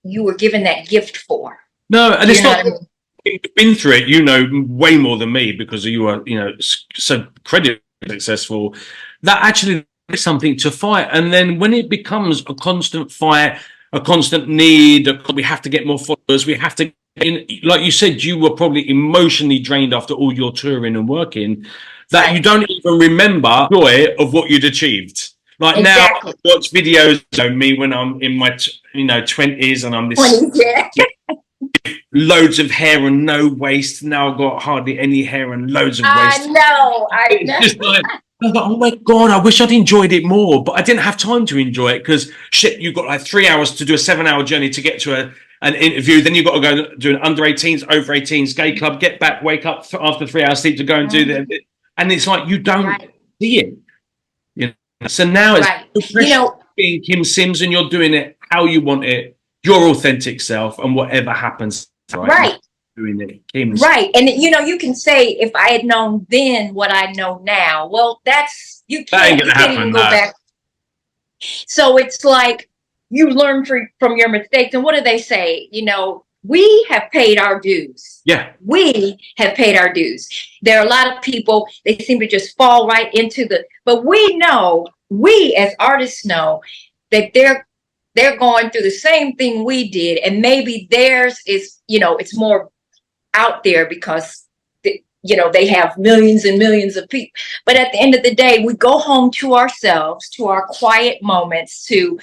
you were given that gift for. No, and it's not. You've been through it, way more than me, because you are, so incredibly successful. That actually is something to fight, and then when it becomes a constant fight, a constant need, we have to get more followers, we have to, like you said, you were probably emotionally drained after all your touring and working, that you don't even remember the joy of what you'd achieved. Like exactly. Now I watch videos of me when I'm in my 20s, and I'm this loads of hair and no waist. Now I've got hardly any hair and loads of waist. I know. Just like, oh my God, I wish I'd enjoyed it more, but I didn't have time to enjoy it, because shit, you've got like 3 hours to do a 7-hour journey to get to an interview. Then you've got to go do an under 18s, over 18s, gay club, get back, wake up after 3 hours sleep to go and do that. And it's like, you don't see it. So now it's being Kym Sims, and you're doing it how you want it, your authentic self, and whatever happens. Right. Doing it. Kym's. Right. And you can say, if I had known then what I know now, well, you can't even go back. So it's like, you learn from your mistakes. And what do they say? We have paid our dues. Yeah. We have paid our dues. There are a lot of people, they seem to just fall right into but we as artists know that they're going through the same thing we did. And maybe theirs is, it's more out there because, they have millions and millions of people. But at the end of the day, we go home to ourselves, to our quiet moments, to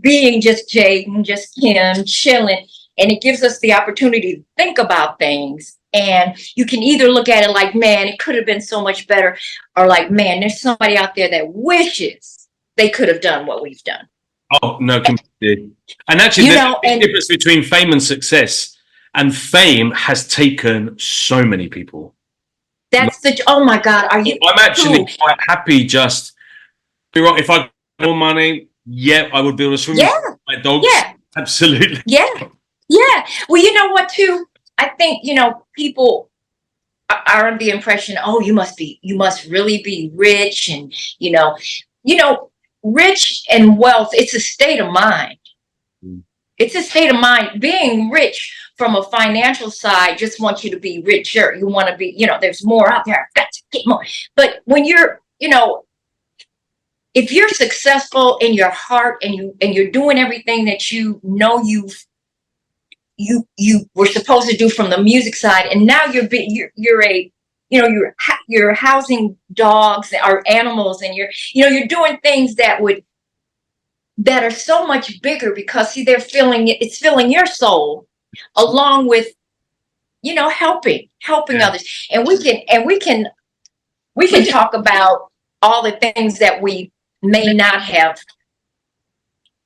being just Jaden, just Kym, chilling. And it gives us the opportunity to think about things. And you can either look at it like, man, it could have been so much better, or like, man, there's somebody out there that wishes they could have done what we've done. Oh, no, completely. And actually, the difference between fame and success, and fame has taken so many people. Oh my God, are you? I'm actually quite happy just, if I got more money, I would build a swimming pool for my dogs. Yeah. Absolutely. Yeah. Yeah. Well, you know what, too? I think, people are under the impression, you must really be rich, and, rich and wealth, it's a state of mind. It's a state of mind. Being rich from a financial side just wants you to be richer. You want to be, there's more out there. I've got to get more. But when you're, if you're successful in your heart, and you're doing everything that you were supposed to do from the music side, and now you're housing dogs or animals, and you're doing things that are so much bigger, because see, it's filling your soul, along with helping others. And we can talk about all the things that we may not have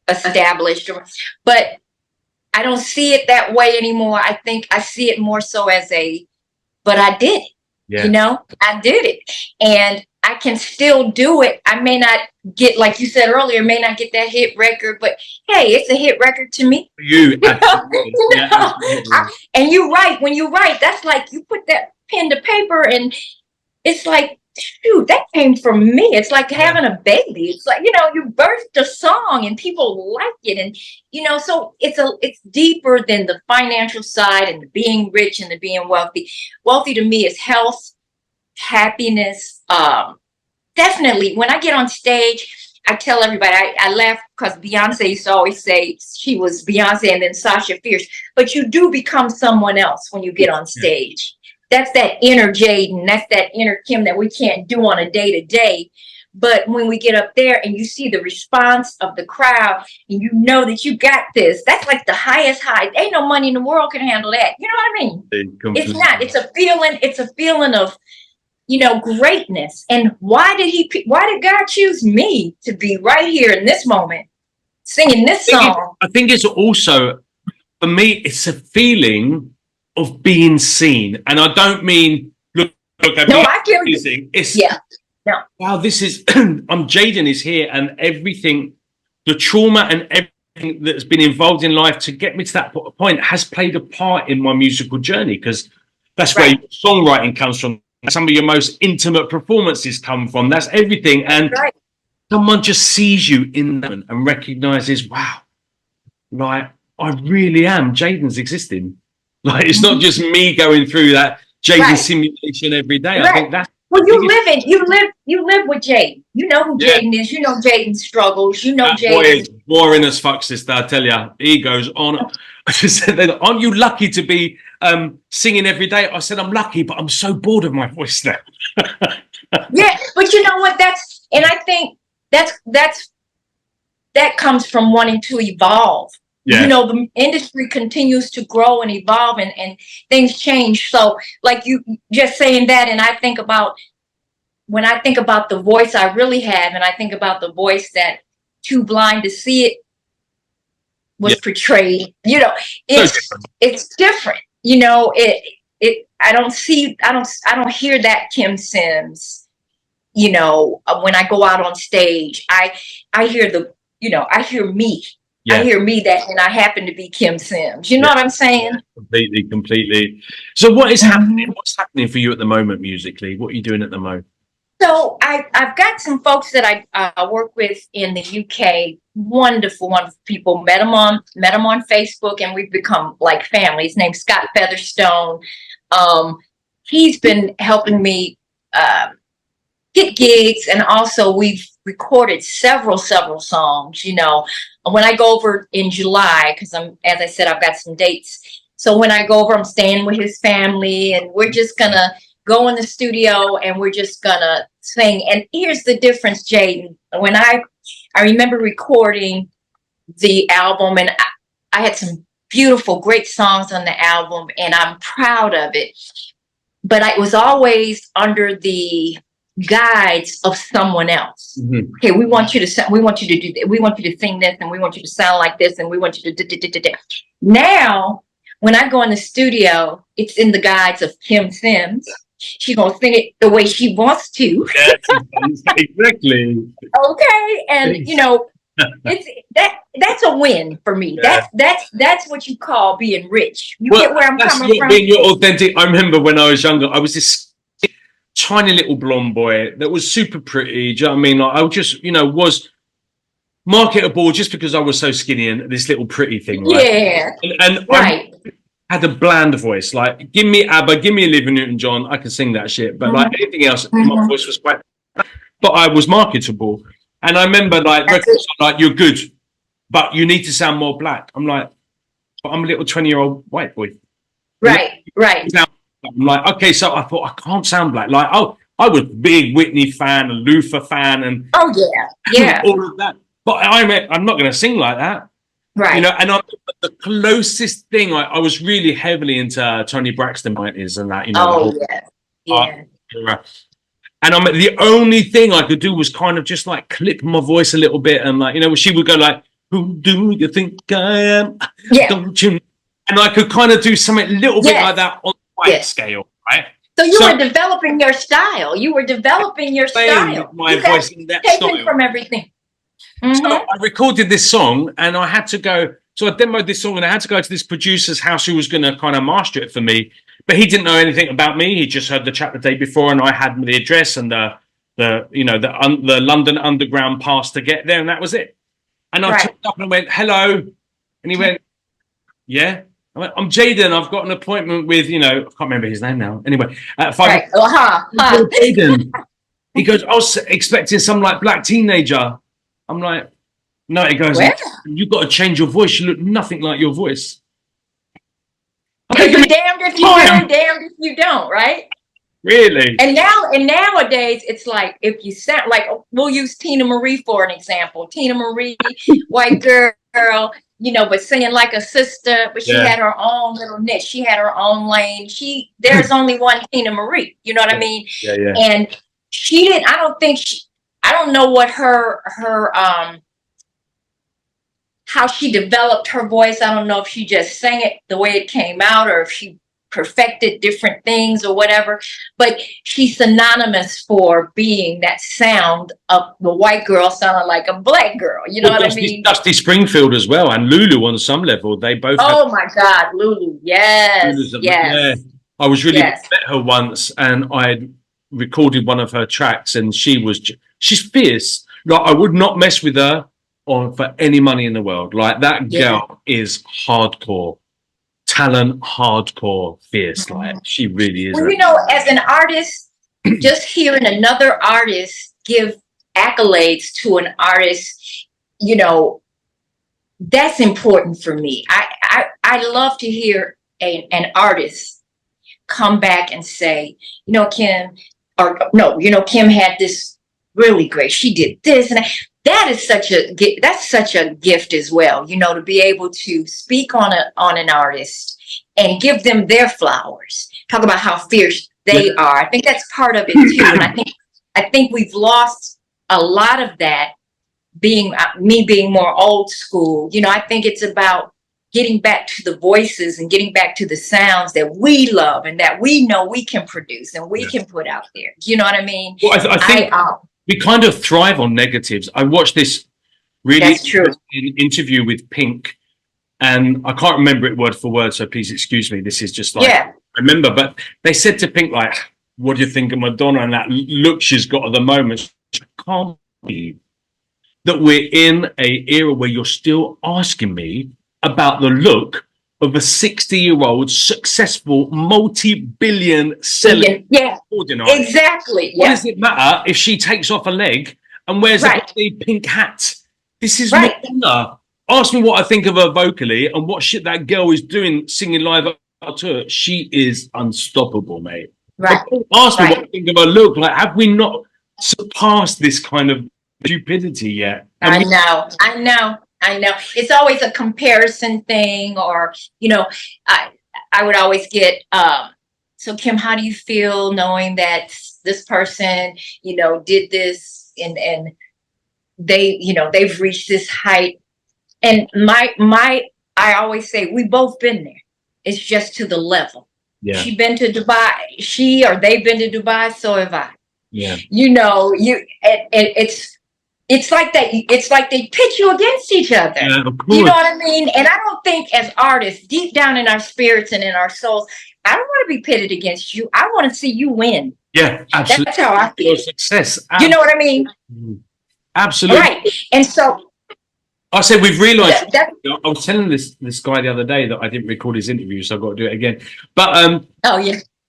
established, but I don't see it that way anymore. I think I see it more so as but I did it. Yeah. I did it. And I can still do it. I may not get, like you said earlier, may not get that hit record, but hey, it's a hit record to me. You, absolutely. Yeah, absolutely. And you write, when you write, that's like you put that pen to paper and it's like, shoot, that came from me. It's like having a baby. It's like, you know, you birthed a song and people like it. And, you know, so it's deeper than the financial side and the being rich and the being wealthy. Wealthy to me is health, happiness. Definitely when I get on stage, I tell everybody, I laugh because Beyonce used to always say she was Beyonce and then Sasha Fierce, but you do become someone else when you get on stage. That's that inner Jaden. That's that inner Kym that we can't do on a day-to-day. But when we get up there and you see the response of the crowd and you know that you got this, that's like the highest high. Ain't no money in the world can handle that. You know what I mean? It's not. It's a feeling of, you know, greatness. And why did God choose me to be right here in this moment singing this song? I think it's also, for me, it's a feeling of being seen. And I don't mean, look, no, I feel you. It's, yeah. No. Wow, this is, Jaden is here and everything, the trauma and everything that's been involved in life to get me to that point has played a part in my musical journey, because that's where your songwriting comes from. Some of your most intimate performances come from. That's everything. And someone just sees you in them and recognizes, wow, like, I really am. Jaden's existing. Like, it's not just me going through that Jaden simulation every day. I think that's, well, you live with Jaden. You know who Jaden is. You know Jaden's struggles. You know Jaden. Boy is boring as fuck, sister. I tell you, he goes on. I just said, aren't you lucky to be singing every day? I said, I'm lucky, but I'm so bored of my voice now. Yeah, but you know what? And I think that comes from wanting to evolve. Yeah. You know, the industry continues to grow and evolve and things change. So like you just saying that, and I think about, when I think about the voice I really have, and I think about the voice that Too Blind to See It was portrayed, you know, it's different. You know, I don't hear that Kym Sims, you know, when I go out on stage. I hear I hear me. Yeah. I hear me, that, and I happen to be Kym Sims. You know what I'm saying? Completely. So what is happening? What's happening for you at the moment musically? What are you doing at the moment? So I've got some folks that I work with in the UK. Wonderful, wonderful people. Met them on Facebook, and we've become like family. His name's Scott Featherstone. He's been helping me get gigs, and also we've recorded several songs. You know, when I go over in July, because as I said, I've got some dates. So when I go over, I'm staying with his family, and we're just gonna go in the studio and we're just gonna sing. And here's the difference, Jaden. When I remember recording the album, and I had some beautiful, great songs on the album, and I'm proud of it. But I was always under the guides of someone else. Okay, we want you to do that. We want you to sing this, and we want you to sound like this, and we want you to Now, when I go in the studio, it's in the guides of Kym Sims. She's gonna sing it the way she wants to. Yes, exactly. Okay, and you know, that's a win for me. Yeah. That's what you call being rich. You get where I'm coming from. Being your authentic. I remember when I was younger, I was this tiny little blonde boy that was super pretty. Do you know what I mean? Like, I just, you know, was marketable just because I was so skinny and this little pretty thing, right? Yeah. And I had a bland voice. Like, give me ABBA, give me Olivia Newton-John, I can sing that shit. But like anything else, my voice was quite. But I was marketable, and I remember like records like, you're good, but you need to sound more black. I'm like, but I'm a little 20-year-old white boy. Right. I'm like, okay, so I thought I can't sound black. Like, oh, I was a big Whitney fan, a Luther fan, and all of that. But I'm not going to sing like that, right? You know. And the closest thing I was really heavily into Tony Braxton 90s and that, you know. And the only thing I could do was kind of just like clip my voice a little bit, and like, you know, she would go like, "Who do you think I am? Yeah. Don't you?" And I could kind of do something a little bit like that on a white scale, right? So you were developing your style. You were developing your style. My voice in that taken from everything. So I recorded this song and I had to go. So I demoed this song and I had to go to this producer's house who was going to kind of master it for me. But he didn't know anything about me. He just heard the chat the day before, and I had the address and the London Underground pass to get there, and that was it. And I turned up and I went, "Hello," and he went, "Yeah." I went, "I'm Jaden. I've got an appointment with, I can't remember his name now. Anyway, at 5. Jaden. He goes, "I was expecting some like black teenager." I'm like, "No." He goes, "You've got to change your voice. You look nothing like your voice." You're damned if you do, damned if you don't, right? Really? And nowadays, it's like, if you sound like, we'll use Tina Marie for an example. Tina Marie, white girl, but singing like a sister, but she had her own little niche. She had her own lane. There's only one Tina Marie. You know what I mean? Yeah. And she didn't, I don't know what her how she developed her voice. I don't know if she just sang it the way it came out or if she perfected different things or whatever, but she's synonymous for being that sound of the white girl sounding like a black girl. You know what I mean? Dusty Springfield as well, and Lulu on some level. They both. Oh my God, Lulu! Yes, yes. Yeah. I was really met her once, and I had recorded one of her tracks, and she's fierce. Like, I would not mess with her for any money in the world. Like, that girl is hardcore talent, hardcore fierce. Like, she really is. Well, as an artist, just hearing another artist give accolades to an artist, that's important for me. I love to hear an artist come back and say, Kym, Kym had this really great. She did this and that. That's such a gift as well, to be able to speak on an artist and give them their flowers. Talk about how fierce they are. I think that's part of it too. And I think we've lost a lot of that, being more old school. I think it's about getting back to the voices and getting back to the sounds that we love and that we know we can produce and we can put out there. You know what I mean? Well, I think we kind of thrive on negatives. I watched this really interesting interview with Pink, and I can't remember it word for word, so please excuse me. This is just like, I remember, but they said to Pink, like, "What do you think of Madonna and that look she's got at the moment?" I can't believe that we're in an era where you're still asking me about the look of a 60-year-old successful multi-billion selling ordinary. Exactly. What does it matter if she takes off a leg and wears a pink hat? This is Madonna. Ask me what I think of her vocally and what shit that girl is doing singing live up to her. She is unstoppable, mate. Right. Ask me what I think of her look. Like, have we not surpassed this kind of stupidity yet? I know. It's always a comparison thing, or, I would always get, so Kym, how do you feel knowing that this person, did this and they, they've reached this height? And I always say, we both been there. It's just to the level. Yeah. She been to Dubai, they've been to Dubai, so have I. Yeah. It's like that. It's like they pit you against each other. Yeah, of course. You know what I mean? And I don't think, as artists, deep down in our spirits and in our souls, I don't want to be pitted against you. I want to see you win. Yeah, absolutely. That's how I feel. Your success. You know what I mean? Absolutely. Right. And so I said we've realised. I was telling this guy the other day that I didn't record his interview, so I've got to do it again. But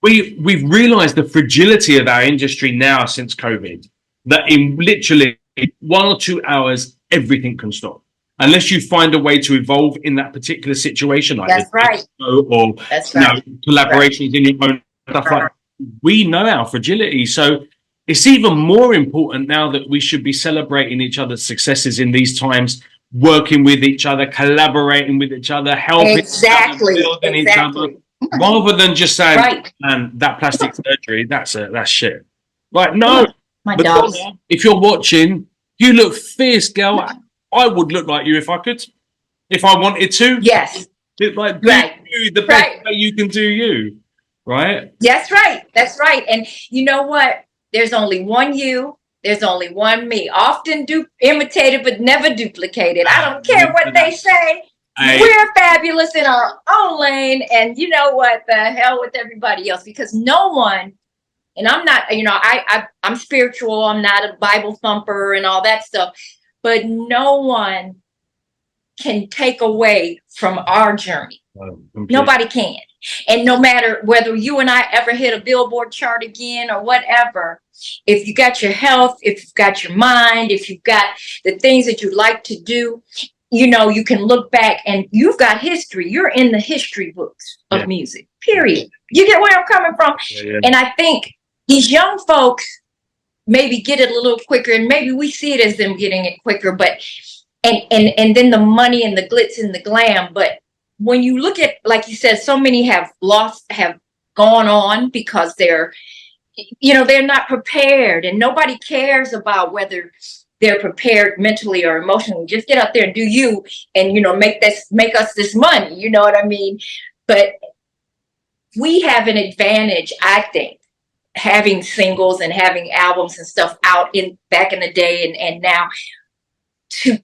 we've realised the fragility of our industry now since COVID. That in literally 1 or 2 hours, everything can stop. Unless you find a way to evolve in that particular situation, like collaborations in your own stuff like that. We know our fragility. So it's even more important now that we should be celebrating each other's successes in these times, working with each other, collaborating with each other, helping each other, building each other, rather than just saying, "Man, that plastic surgery, that's shit." Like, no. Madonna, if you're watching, you look fierce, girl. I would look like you if I could, if I wanted to. Yes. Like, do you the best way you can do you. right? That's right. That's right. And you know what? There's only one you. There's only one me. Often imitated, but never duplicated. I don't care what they say. We're fabulous in our own lane. And you know what? The hell with everybody else. Because no one, and I'm not, you know, I'm spiritual. I'm not a Bible thumper and all that stuff. But no one can take away from our journey. Nobody can. And no matter whether you and I ever hit a Billboard chart again or whatever, if you got your health, if you've got your mind, if you've got the things that you like to do, you know, you can look back and you've got history. You're in the history books of music, period. You get where I'm coming from? And I think these young folks maybe get it a little quicker, and maybe we see it as them getting it quicker, but and then the money and the glitz and the glam. But when you look at, like you said, so many have gone on because they're not prepared, and nobody cares about whether they're prepared mentally or emotionally. Just get out there and do you, and make us this money. You know what I mean? But we have an advantage, I think, having singles and having albums and stuff out back in the day and now.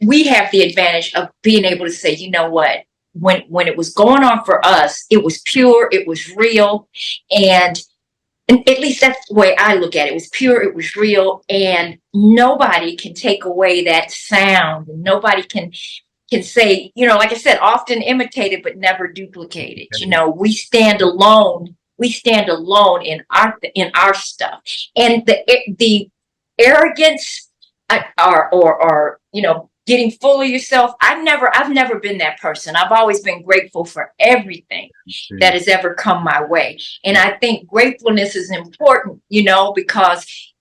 We have the advantage of being able to say, you know what, when it was going on for us, it was pure, it was real, and at least that's the way I look at it. It was pure, it was real, and nobody can take away that sound, and nobody can say, like I said, often imitated but never duplicated. We stand alone. We stand alone in our stuff, and the arrogance or getting full of yourself. I've never been that person. I've always been grateful for everything that has ever come my way. And I think gratefulness is important, because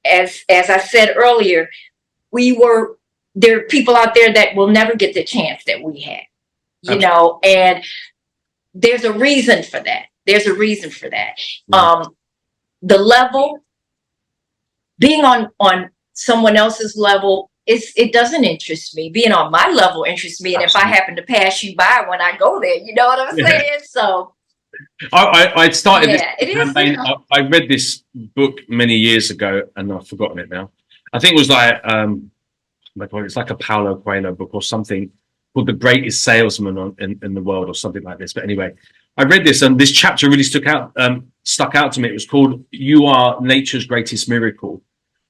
as I said earlier, there are people out there that will never get the chance that we had, and there's a reason for that. There's a reason for that. The level, being on someone else's level, it doesn't interest me. Being on my level interests me. And if I happen to pass you by when I go there, you know what I'm saying? So I started this campaign. I read this book many years ago and I've forgotten it now. I think it was like it's like a Paulo Coelho book or something called The Greatest Salesman in the World or something like this. But anyway, I read this and this chapter really stuck out to me. It was called "You Are Nature's Greatest Miracle."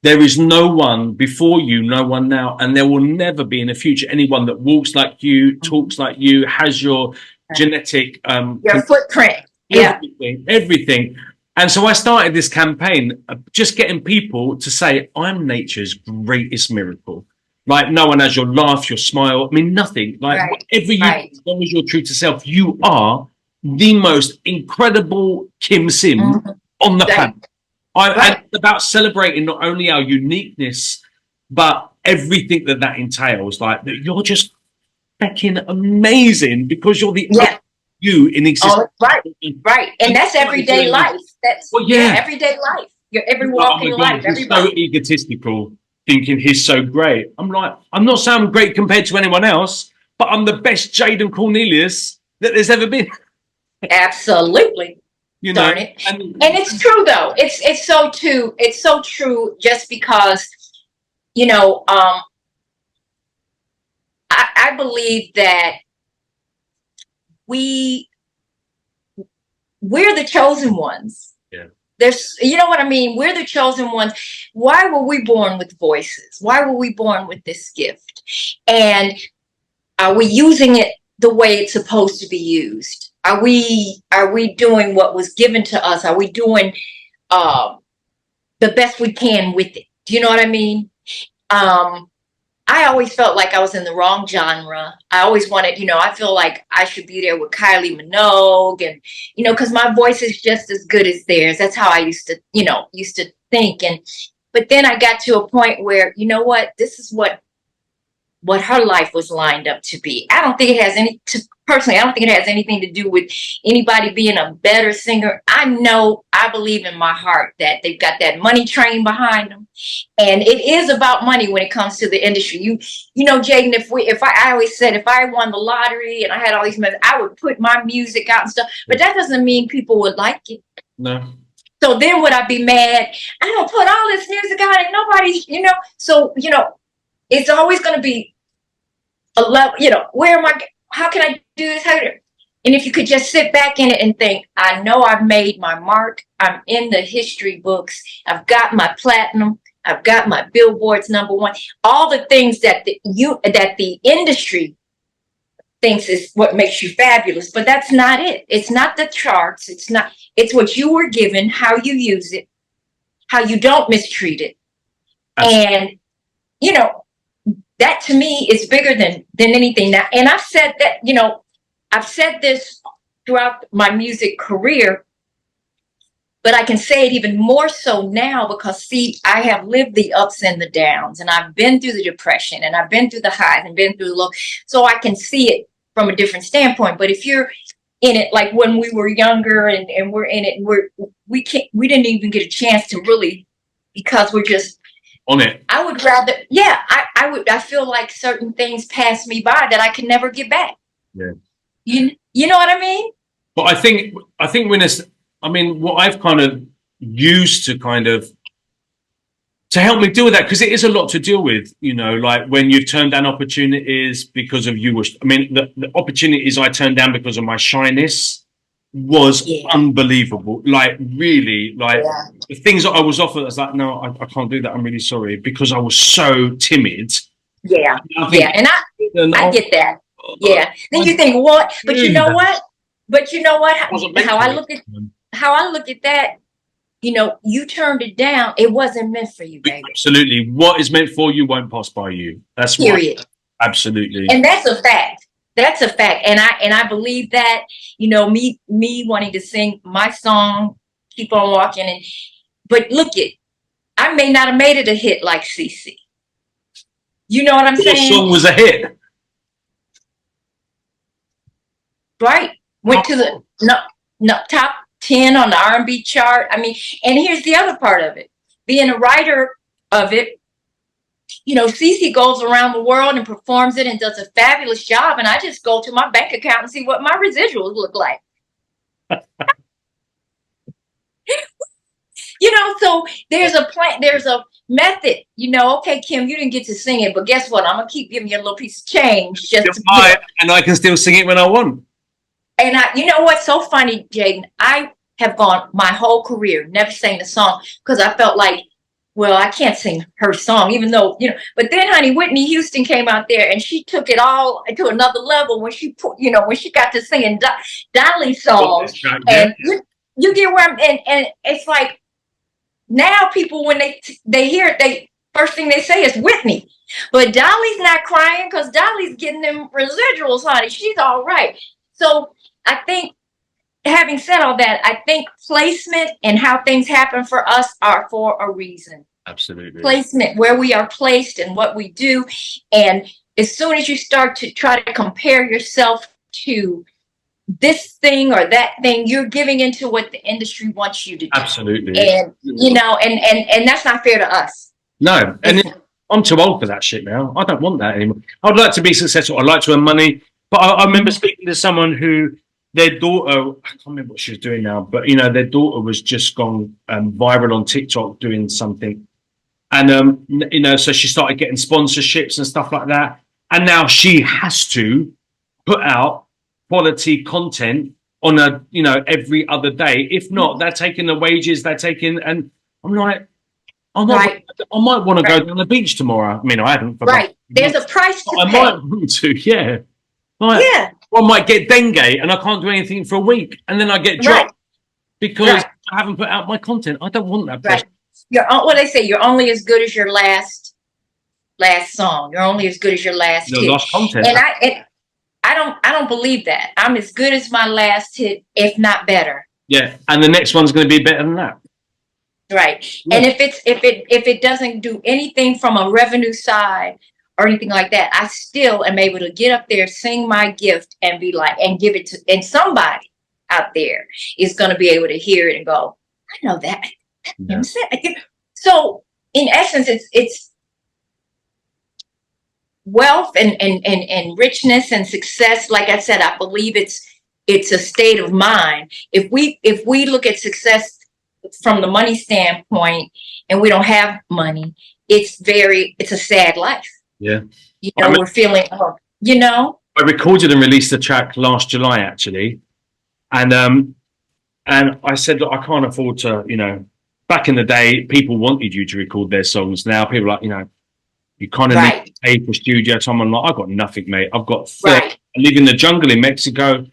There is no one before you, no one now, and there will never be in the future anyone that walks like you, talks like you, has your genetic your footprint, everything. And so I started this campaign just getting people to say, "I'm nature's greatest miracle." Like no one has your laugh, your smile. I mean, nothing. Like whatever you, as long as you're true to self, you are the most incredible Kym Sims on the planet. It's about celebrating not only our uniqueness, but everything that entails. Like that, you're just fucking amazing because you're the you in existence. Right, and that's everyday life. That's everyday life. Your every walking life. He's so egotistical, thinking he's so great. I'm like, I'm not saying I'm great compared to anyone else, but I'm the best Jaden Cornelious that there's ever been. Absolutely. Darn it. And it's true though. It's so true just because, I believe that we're the chosen ones. Yeah. There's, you know what I mean? We're the chosen ones. Why were we born with voices? Why were we born with this gift? And are we using it the way it's supposed to be used? Are we doing what was given to us? Are we doing the best we can with it? Do you know what I mean? I always felt like I was in the wrong genre. I always wanted, I feel like I should be there with Kylie Minogue and, because my voice is just as good as theirs. That's how I used to think. But then I got to a point where, you know what, this is what what her life was lined up to be. I don't think it has personally, I don't think it has anything to do with anybody being a better singer. I believe in my heart that they've got that money train behind them. And it is about money when it comes to the industry. You know, Jaden, I always said, if I won the lottery and I had all these money, I would put my music out and stuff, but that doesn't mean people would like it. No. So then would I be mad? I don't put all this music out and nobody's, so, it's always going to be a level, how can I do this? And if you could just sit back in it and think, I know I've made my mark. I'm in the history books. I've got my platinum. I've got my Billboard's #1. All the things that the industry thinks is what makes you fabulous, but that's not it. It's not the charts. It's what you were given, how you use it, how you don't mistreat it. And, that to me is bigger than anything now. And I've said that, I've said this throughout my music career, but I can say it even more so now because, see, I have lived the ups and the downs, and I've been through the depression, and I've been through the highs and been through the lows. So I can see it from a different standpoint. But if you're in it, like when we were younger and we're in it, and we didn't even get a chance to really, because we're just on it. I would rather, I feel like certain things pass me by that I can never get back. Yeah. You know what I mean? But I think what I've kind of used to help me deal with that, because it is a lot to deal with, like when you've turned down opportunities because of the opportunities I turned down because of my shyness was unbelievable. Like, really, the things that I was offered, I was like, no, I can't do that. I'm really sorry, because I was so timid. Yeah. And I get that. Yeah. Then you think, what? But you know what? How I look at that, you turned it down. It wasn't meant for you, baby. Absolutely. What is meant for you won't pass by you. That's period. Absolutely. And that's a fact. That's a fact. And I believe that, me wanting to sing my song, Keep On Walking. But look I may not have made it a hit like CC. You know what I'm saying? Your song was a hit. Right. Went to the top 10 on the R&B chart. And here's the other part of it. Being a writer of it, CeCe goes around the world and performs it and does a fabulous job. And I just go to my bank account and see what my residuals look like. So there's a plan, there's a method, okay, Kym, you didn't get to sing it, but guess what? I'm going to keep giving you a little piece of change. And I can still sing it when I want. And you know what's so funny, Jaden? I have gone my whole career, never sang the song, because I felt like, well, I can't sing her song, even though, but then, honey, Whitney Houston came out there and she took it all to another level when she put, when she got to singing Dolly songs. And you get where and it's like, now people, when they hear it, first thing they say is Whitney. But Dolly's not crying because Dolly's getting them residuals, honey. She's all right. So I think, having said all that, I think placement and how things happen for us are for a reason. Absolutely. Placement, where we are placed and what we do. And as soon as you start to try to compare yourself to this thing or that thing, you're giving into what the industry wants you to do. Absolutely. And, and that's not fair to us. No. And I'm too old for that shit now. I don't want that anymore. I'd like to be successful. I'd like to earn money. But I remember speaking to someone who, their daughter, I can't remember what she was doing now, but their daughter was just gone viral on TikTok doing something. And, so she started getting sponsorships and stuff like that. And now she has to put out quality content on every other day. If not, they're taking the wages, and I'm like, I might want to go down the beach tomorrow. I haven't. Right. There's a price to pay. I might want to, yeah. I might get dengue and I can't do anything for a week, and then I get dropped because I haven't put out my content. I don't want that. Right. What they say, you're only as good as your last song. You're only as good as your last hit. Last content. And I don't believe that. I'm as good as my last hit, if not better. Yeah, and the next one's going to be better than that. Right. Yeah. And if it doesn't do anything from a revenue side or anything like that. I still am able to get up there, sing my gift, and be like, and give it to, and somebody out there is going to be able to hear it and go, I know that. Yeah. So in essence, it's wealth and richness and success. Like I said, I believe it's a state of mind. If we look at success from the money standpoint and we don't have money, it's a sad life. Yeah. You know, we're feeling, you know. I recorded and released a track last July, actually. And I said, look, I can't afford to, you know, back in the day, people wanted you to record their songs. Now people are like, you know, you kind of need to pay for studio time. I'm like, I've got nothing, mate. I've got, I live in the jungle in Mexico.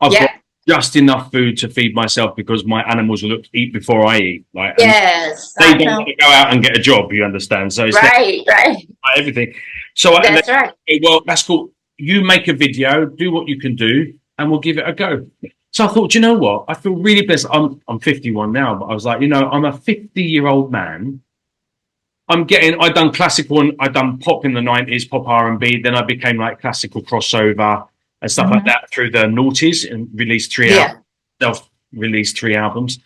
I've got just enough food to feed myself because my animals will eat before I eat. Like, yes, they don't want to go out and get a job, you understand? So it's everything. So that's right. Well, that's cool. You make a video, do what you can do, and we'll give it a go. So I thought, you know what? I feel really blessed. I'm 51 now, but I was like, you know, I'm a 50-year-old man. I done classical and I done pop in the 90s, pop R&B. Then I became like classical crossover and stuff like that through the noughties and released self-released 3 albums.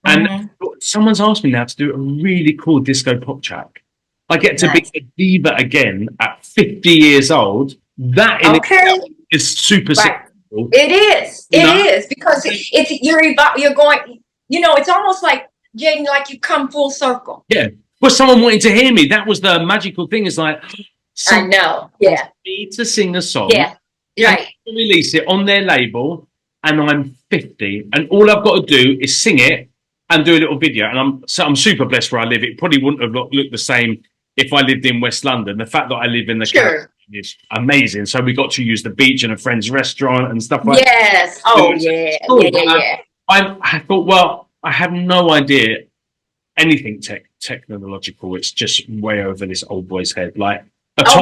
And someone's asked me now to do a really cool disco pop track. I get to be a diva again at 50 years old. That in itself is super successful. It is. It is because you're going. You know, it's almost like Jaden, like you come full circle. Yeah. Well, someone wanted to hear me. That was the magical thing. It's like I know. Yeah. Need to sing a song. Yeah. Right. Release it on their label, and I'm 50, and all I've got to do is sing it and do a little video. And I'm super blessed where I live. It probably wouldn't have looked the same if I lived in West London. The fact that I live in the Caribbean is amazing. So we got to use the beach and a friend's restaurant and stuff like that. Yes. Oh, yeah. I thought, well, I have no idea anything technological. It's just way over this old boy's head. Like,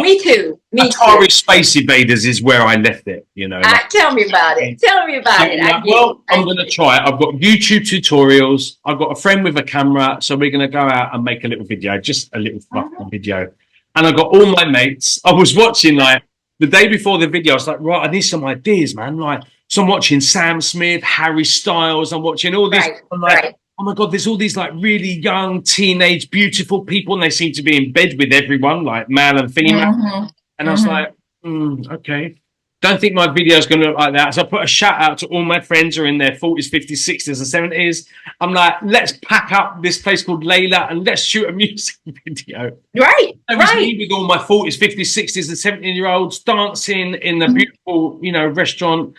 me too. Atari Space Invaders is where I left it, you know. Tell me about it. Tell me about it. I'm going to try it. I've got YouTube tutorials. I've got a friend with a camera. So we're going to go out and make a little video, just a little fucking video. And I got all my mates. I was watching, like, the day before the video, I was like, right, I need some ideas, man. Like, so I'm watching Sam Smith, Harry Styles. I'm watching all this. I'm like, oh my God, there's all these like really young, teenage, beautiful people, and they seem to be in bed with everyone, like male and female. And I was like, okay. Don't think my video is going to look like that. So I put a shout out to all my friends who are in their 40s, 50s, 60s, and 70s. I'm like, let's pack up this place called Layla and let's shoot a music video. Right. It was me with all my 40s, 50s, 60s, and 17-year-olds dancing in the beautiful, you know, restaurant.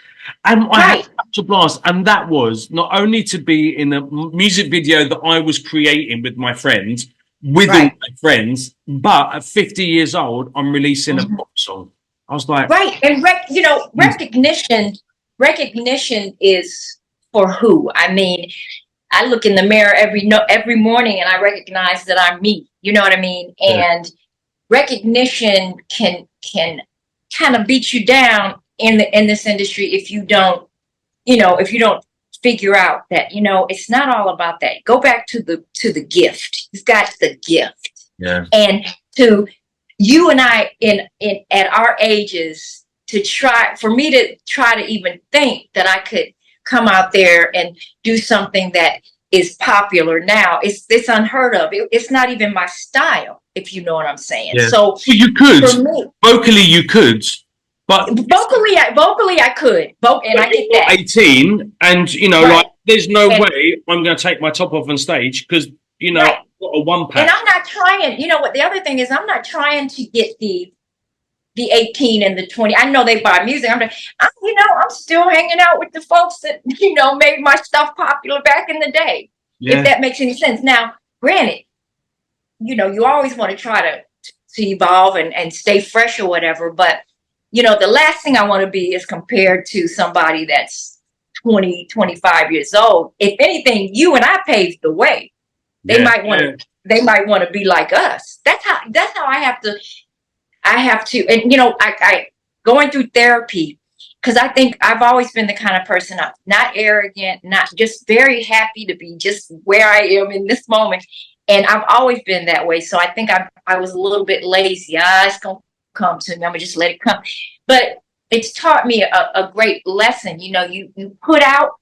And I had such a blast. And that was not only to be in a music video that I was creating with my friends, all my friends, but at 50 years old, I'm releasing a pop song. I was like, and recognition is for who? I mean, I look in the mirror every morning and I recognize that I'm me. You know what I mean? And recognition can kind of beat you down in this industry if you don't figure out that, you know, it's not all about that. Go back to the gift. You've got the gift. Yeah. And to you and I at our ages to try to even think that I could come out there and do something that is popular now, it's unheard of. It's not even my style, if you know what I'm saying. Yeah. So you could, for me, vocally you could, but vocally I could. And I get that. 18, and you know, like there's no way I'm going to take my top off on stage because you know. A one pack. And I'm not trying, you know what the other thing is, I'm not trying to get the 18 and the 20. I know they buy music. I'm still hanging out with the folks that, you know, made my stuff popular back in the day. Yeah. If that makes any sense. Now, granted, you know, you always want to try to evolve and stay fresh or whatever. But, you know, the last thing I want to be is compared to somebody that's 20, 25 years old. If anything, you and I paved the way. They might want to be like us. That's how I have to, and you know, I going through therapy, because I think I've always been the kind of person, not arrogant, not just very happy to be just where I am in this moment. And I've always been that way. So I think I was a little bit lazy. It's going to come to me. I'm gonna just let it come. But it's taught me a great lesson. You know, you put out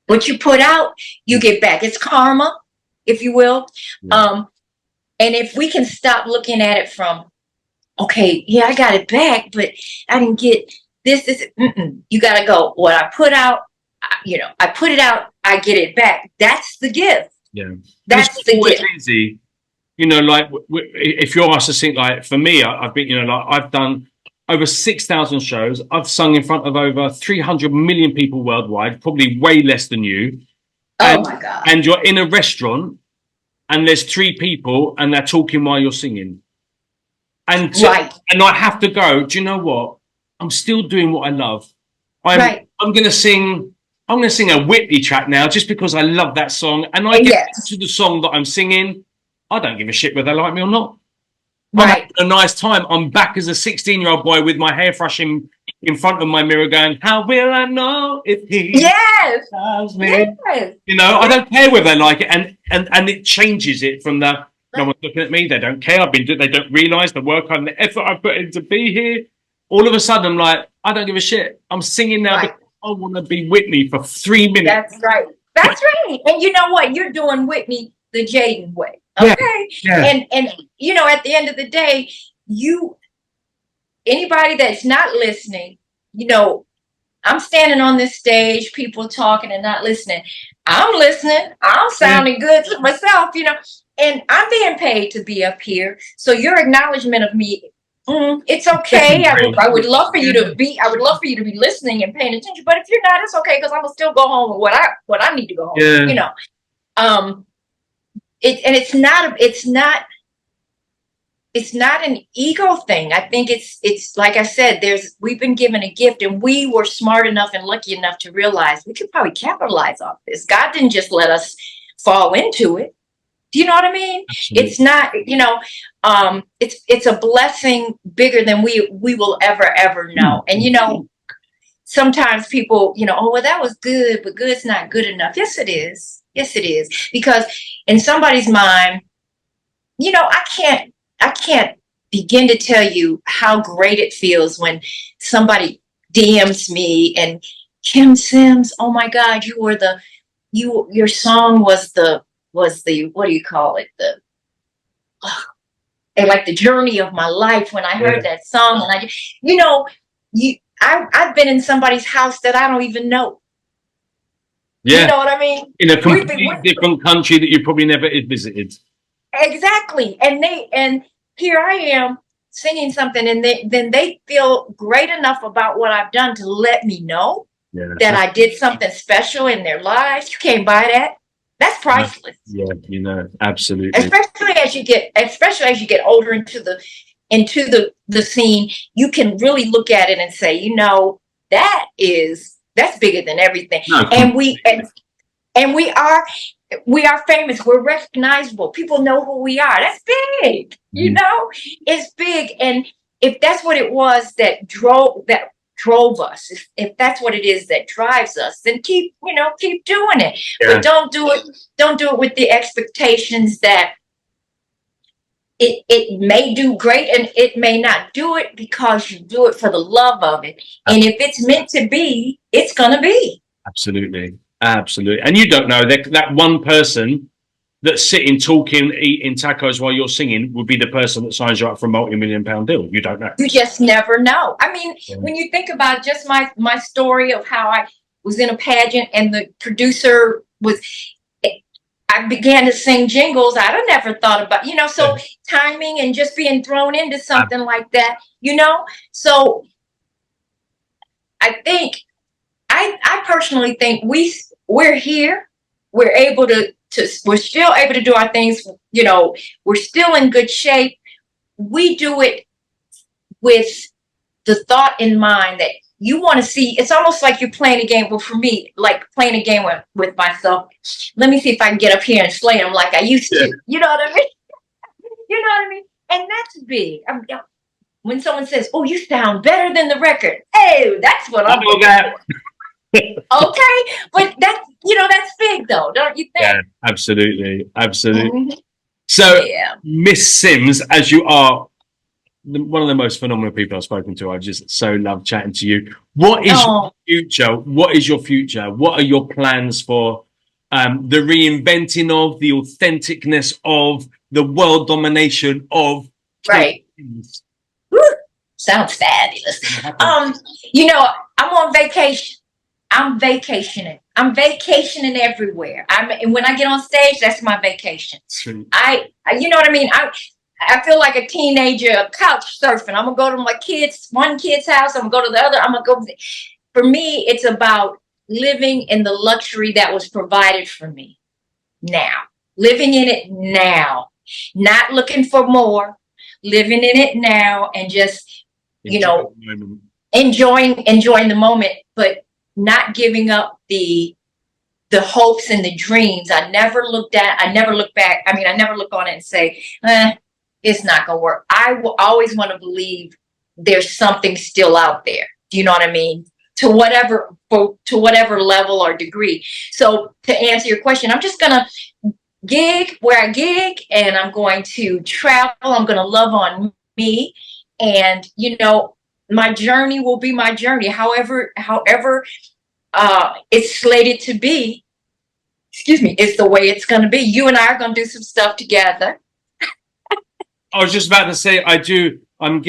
what you put out, you get back. It's karma, if you will. Yeah. And if we can stop looking at it from, okay, yeah, I got it back, but I didn't get this. You got to go. What I put out, I put it out, I get it back. That's the gift. Yeah. That's the gift. Easy. You know, like if you're asked to sing, like for me, I've been, you know, like I've done over 6,000 shows. I've sung in front of over 300 million people worldwide, probably way less than you. Oh my God. And you're in a restaurant and there's 3 people and they're talking while you're singing. And and I have to go, do you know what? I'm still doing what I love. I'm going to sing a Whitney track now just because I love that song. And I get into the song that I'm singing. I don't give a shit whether they like me or not. I'm having a nice time. I'm back as a 16-year-old boy with my hair brushing in front of my mirror going, how will I know if he loves me? You know, I don't care whether they like it. And it changes it from the, no one's looking at me. They don't care. They don't realize the work and the effort I put in to be here. All of a sudden, I'm like, I don't give a shit. I'm singing now because I want to be Whitney for 3 minutes. That's right. That's right. And you know what? You're doing Whitney the Jaden way. Okay. Yeah. And you know, at the end of the day, anybody that's not listening, you know, I'm standing on this stage, people talking and not listening. I'm listening. I'm sounding good to myself, you know, and I'm being paid to be up here. So your acknowledgement of me, it's okay. I would love for you to be. I would love for you to be listening and paying attention. But if you're not, it's okay because I'm gonna still go home with what I need to go home. Yeah. You know, it's not an ego thing. I think it's like I said, we've been given a gift and we were smart enough and lucky enough to realize we could probably capitalize off this. God didn't just let us fall into it. Do you know what I mean? Absolutely. It's not, you know, it's a blessing bigger than we will ever know. And you know, sometimes people, you know, oh well, that was good, but good's not good enough. Yes, it is. Yes, it is. Because in somebody's mind, you know, I can't begin to tell you how great it feels when somebody DMs me and Kym Sims, oh my God, your song was the what do you call it? And like the journey of my life when I heard that song. And I've been in somebody's house that I don't even know. Yeah. You know what I mean? In a completely different country that you probably never visited. Exactly. And here I am singing something and then they feel great enough about what I've done to let me know that I did something special in their lives. You can't buy that. That's priceless. Yeah, you know, absolutely. Especially as you get older into the scene, you can really look at it and say, you know, that's bigger than everything. No, and we are famous. We're recognizable. People know who we are. That's big. You know, it's big. And if that's what it was that drove us, if that's what it is that drives us, then keep doing it. But don't do it with the expectations that it may do great and it may not do it because you do it for the love of it. And if it's meant to be, it's gonna be. Absolutely. And you don't know that one person that's sitting, talking, eating tacos while you're singing would be the person that signs you up for a multi-million-pound deal. You don't know. You just never know. I mean, when you think about just my story of how I was in a pageant and the producer I began to sing jingles. I'd have never thought about, you know, so timing and just being thrown into something like that, you know. So I think, I personally think we're here. We're still able to do our things. You know, we're still in good shape. We do it with the thought in mind that you want to see. It's almost like you're playing a game. Well, for me, like playing a game with myself. Let me see if I can get up here and slay them like I used to. You know what I mean? You know what I mean? And that's big. When someone says, "Oh, you sound better than the record," hey, that's what I'm looking for. Okay, but that's big though, don't you think? Yeah, absolutely. So, Miss Sims, as you are one of the most phenomenal people I've spoken to. I just so love chatting to you. What is your future? What is your future? What are your plans for the reinventing of, the authenticness of, the world domination of? Right. Woo, sounds fabulous. You know, I'm on vacation. I'm vacationing. I'm vacationing everywhere. And when I get on stage, that's my vacation. Sweet. You know what I mean? I feel like a teenager couch surfing. I'm gonna go to one kid's house. I'm gonna go to the other. I'm gonna go. For me, it's about living in the luxury that was provided for me now. Living in it now. Not looking for more. Living in it now and just, you know, enjoying the moment, but not giving up the hopes and the dreams. I never look back. I never look on it and say, it's not gonna work. I will always want to believe there's something still out there. Do you know what I mean? To whatever level or degree. So to answer your question, I'm just gonna gig where I gig, and I'm going to travel. I'm going to love on me, and you know, my journey will be my journey. However it's slated to be. Excuse me, it's the way it's going to be. You and I are going to do some stuff together. I was just about to say, I'm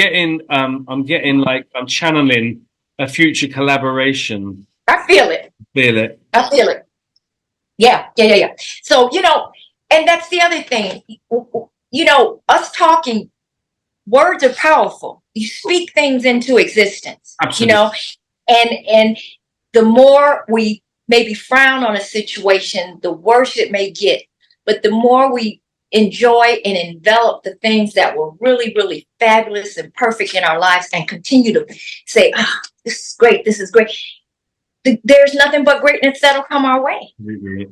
channeling a future collaboration. I feel it. I feel it. Yeah. So, you know, and that's the other thing, you know, us talking, words are powerful. You speak things into existence. Absolutely. You know, and the more we maybe frown on a situation, the worse it may get. But the more we enjoy and envelop the things that were really, really fabulous and perfect in our lives and continue to say, this is great, this is great. There's nothing but greatness that'll come our way.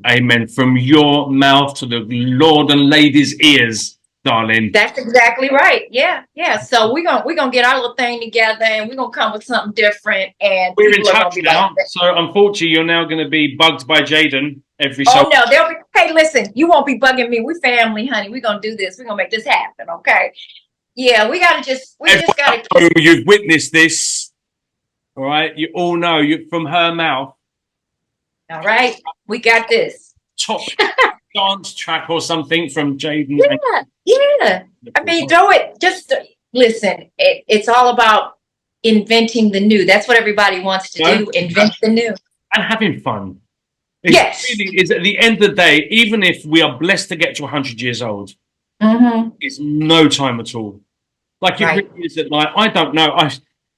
Amen. From your mouth to the Lord and Lady's ears, darling. That's exactly right. Yeah. So we're gonna get our little thing together, and we're gonna come with something different. And we're in touch now. So unfortunately, you're now going to be bugged by Jaden every. Oh no, they'll be. Hey, listen, you won't be bugging me. We're family, honey. We're gonna do this. We're gonna make this happen. Okay. Yeah, we just gotta. You've witnessed this. All right, you all know from her mouth. All right, we got this. Top dance track or something from Jaden. Yeah. I mean, do it. Just listen. It's all about inventing the new. That's what everybody wants to do. Invent the new and having fun. Yes. Really is at the end of the day, even if we are blessed to get to 100 years old, it's no time at all. Like it really is that. Like I don't know. I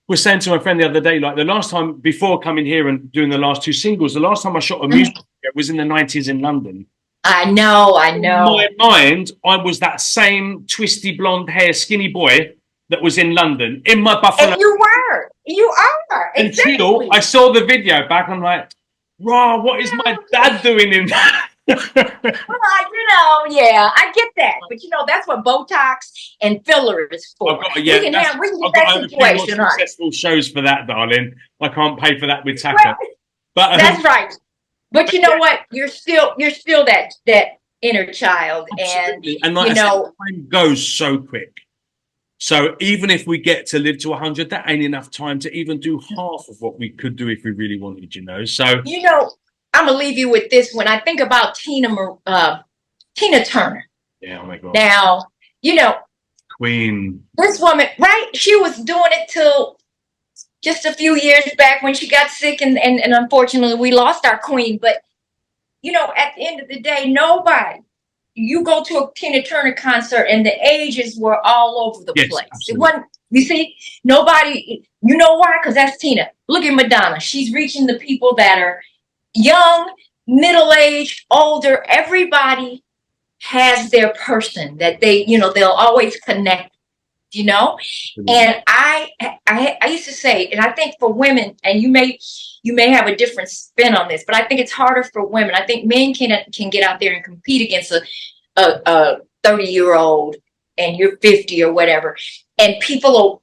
was saying to my friend the other day, like the last time before coming here and doing the last two singles, the last time I shot a music video was in the 90s in London. I know. In my mind, I was that same twisty blonde hair, skinny boy that was in London in my Buffalo. And you are. Exactly. Until I saw the video back, I'm like, raw, what is my dad doing in that? Well, you know, yeah, I get that, but you know that's what Botox and filler is for. We can get that situation right. Successful shows for that, darling. I can't pay for that with Taka. But that's right. But you know what? You're still that inner child, absolutely. And like, you know, time goes so quick. So even if we get to live to 100, that ain't enough time to even do half of what we could do if we really wanted, you know. So you know. I'm gonna leave you with this. When I think about Tina Turner. Yeah, oh my God. Now, you know, Queen. This woman, right? She was doing it till just a few years back when she got sick, and unfortunately we lost our queen. But you know, at the end of the day, nobody. You go to a Tina Turner concert, and the ages were all over the place. Absolutely. It wasn't. You see, nobody. You know why? Because that's Tina. Look at Madonna. She's reaching the people that are young, middle-aged, older. Everybody has their person that they, you know, they'll always connect, you know. Mm-hmm. And I used to say, and I think for women, and you may have a different spin on this, but I think it's harder for women. I think men can get out there and compete against a 30-year-old, and you're 50 or whatever, and people will,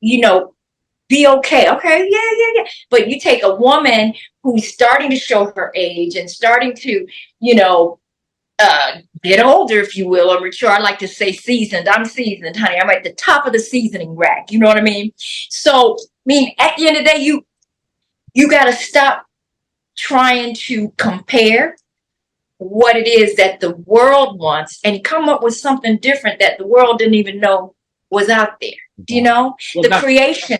you know, be okay. Yeah. But you take a woman who's starting to show her age and starting to, you know, bit older, if you will, or mature. I like to say seasoned. I'm seasoned, honey. I'm at the top of the seasoning rack. You know what I mean? So, I mean, at the end of the day, you got to stop trying to compare what it is that the world wants and come up with something different that the world didn't even know was out there. You know, well, the creation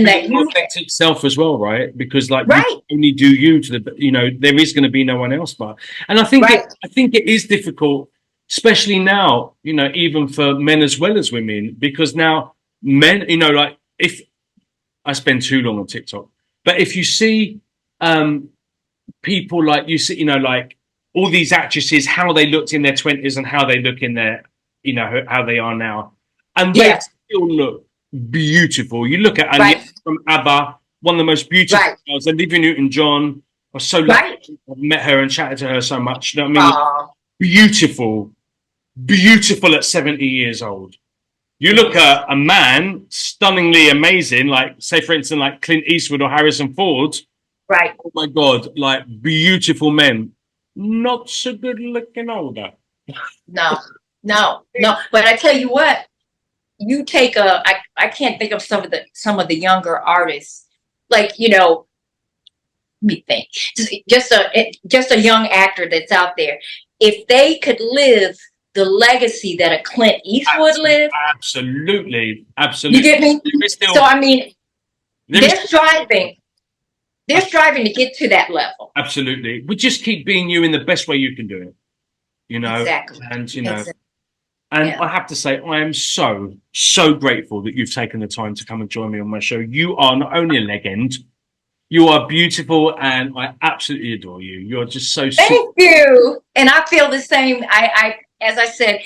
that you affect itself as well, right? Because like right. you only do you to the, you know, there is going to be no one else but. And I think right. I think it is difficult, especially now, you know, even for men as well as women, because now men, you know, like if I spend too long on TikTok, but if you see people like you see, you know, like all these actresses, how they looked in their 20s and how they look in their, you know, how they are now, and they still look beautiful. You look at Anya from ABBA, one of the most beautiful girls. Olivia Newton-John. I was so lucky. I've met her and chatted to her so much. You know what I mean? Beautiful, beautiful at 70 years old. You look at a man, stunningly amazing, like say for instance, like Clint Eastwood or Harrison Ford. Right. Oh my God, like beautiful men, not so good looking older. No. But I tell you what. You take I can't think of some of the younger artists, like, you know, let me think, just a young actor that's out there. If they could live the legacy that a Clint Eastwood lived, absolutely. You get me? So I mean, they're striving to get to that level. Absolutely. But just keep being you in the best way you can do it. You know, exactly. And you know. And I have to say, I am so grateful that you've taken the time to come and join me on my show. You are not only a legend, you are beautiful, and I absolutely adore you. You're just so Thank you. And I feel the same. I as I said,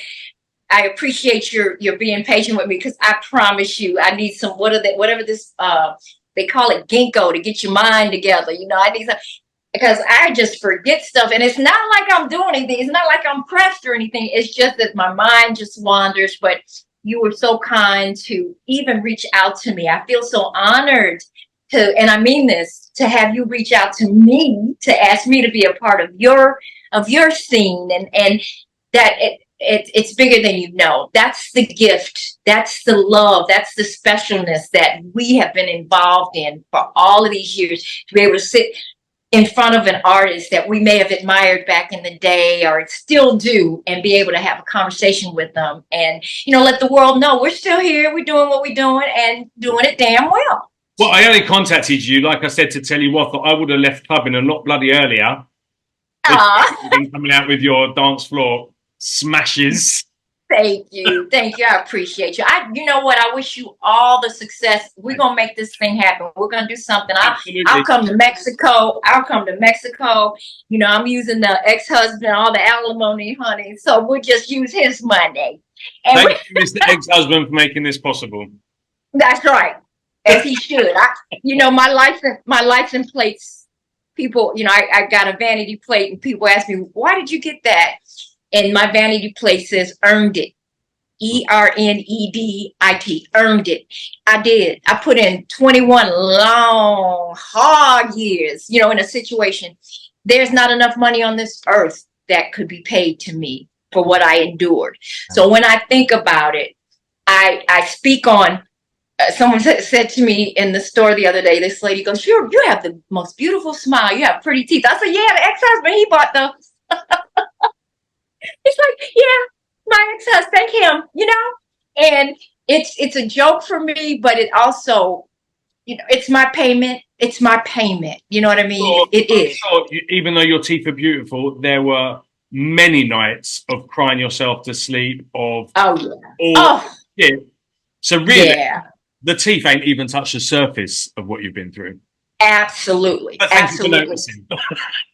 I appreciate your being patient with me, because I promise you, I need some whatever this they call it ginkgo to get your mind together. You know, I need some. Because I just forget stuff, and it's not like I'm doing anything. It's not like I'm pressed or anything. It's just that my mind just wanders. But you were so kind to even reach out to me. I feel so honored to, and I mean this, to have you reach out to me to ask me to be a part of your scene, and that it's bigger than you know. That's the gift. That's the love. That's the specialness that we have been involved in for all of these years, to be able to sit in front of an artist that we may have admired back in the day or still do, and be able to have a conversation with them and, you know, let the world know we're still here, we're doing what we're doing and doing it damn well. Well, I only contacted you, like I said, to tell you what, that I would have left clubbing a lot bloody earlier. You've been coming out with your dance floor smashes. Thank you. I appreciate you. You know what? I wish you all the success. We're gonna make this thing happen. We're gonna do something. I'll come to Mexico. You know, I'm using the ex-husband, all the alimony, honey. So we'll just use his money. And thank you, Mr. Ex-husband, for making this possible. That's right, as he should. You know, my license plates. People, you know, I got a vanity plate, and people ask me, "Why did you get that?" And my vanity plate says earned it. ERNEDIT. Earned it. I did. I put in 21 long, hard years, you know, in a situation. There's not enough money on this earth that could be paid to me for what I endured. So when I think about it, I speak on, someone said to me in the store the other day, this lady goes, you have the most beautiful smile. You have pretty teeth. I said, yeah, the ex-husband, he bought those. It's like, yeah, my ex-husband, thank him, you know? And it's a joke for me, but it also, you know, it's my payment. It's my payment. You know what I mean? Sure, it is. Sure. Even though your teeth are beautiful, there were many nights of crying yourself to sleep, of yeah. So really, the teeth ain't even touched the surface of what you've been through. Absolutely. But thank you for noticing.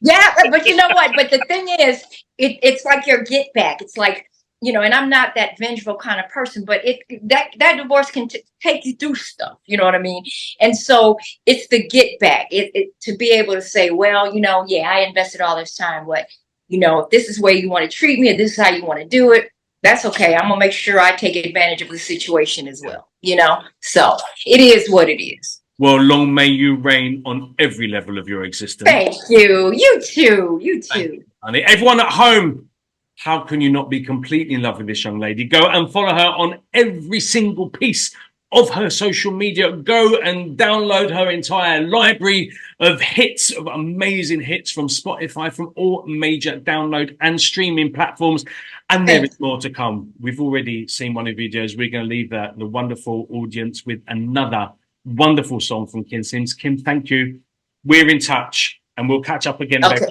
Yeah, but you know what? But the thing is, it's like your get back. It's like, you know, and I'm not that vengeful kind of person, but that divorce can take you through stuff. You know what I mean? And so it's the get back. To be able to say, well, you know, yeah, I invested all this time, but, you know, if this is the way you want to treat me, if this is how you want to do it, that's okay. I'm gonna make sure I take advantage of the situation as well. You know, so it is what it is. Well, long may you reign on every level of your existence. Thank you. You too. You too. And everyone at home, how can you not be completely in love with this young lady? Go and follow her on every single piece of her social media. Go and download her entire library of hits, of amazing hits from Spotify, from all major download and streaming platforms. And there is more to come. We've already seen one of the videos. We're going to leave the wonderful audience with another wonderful song from Kym Sims. Kym, thank you. We're in touch and we'll catch up again. Okay.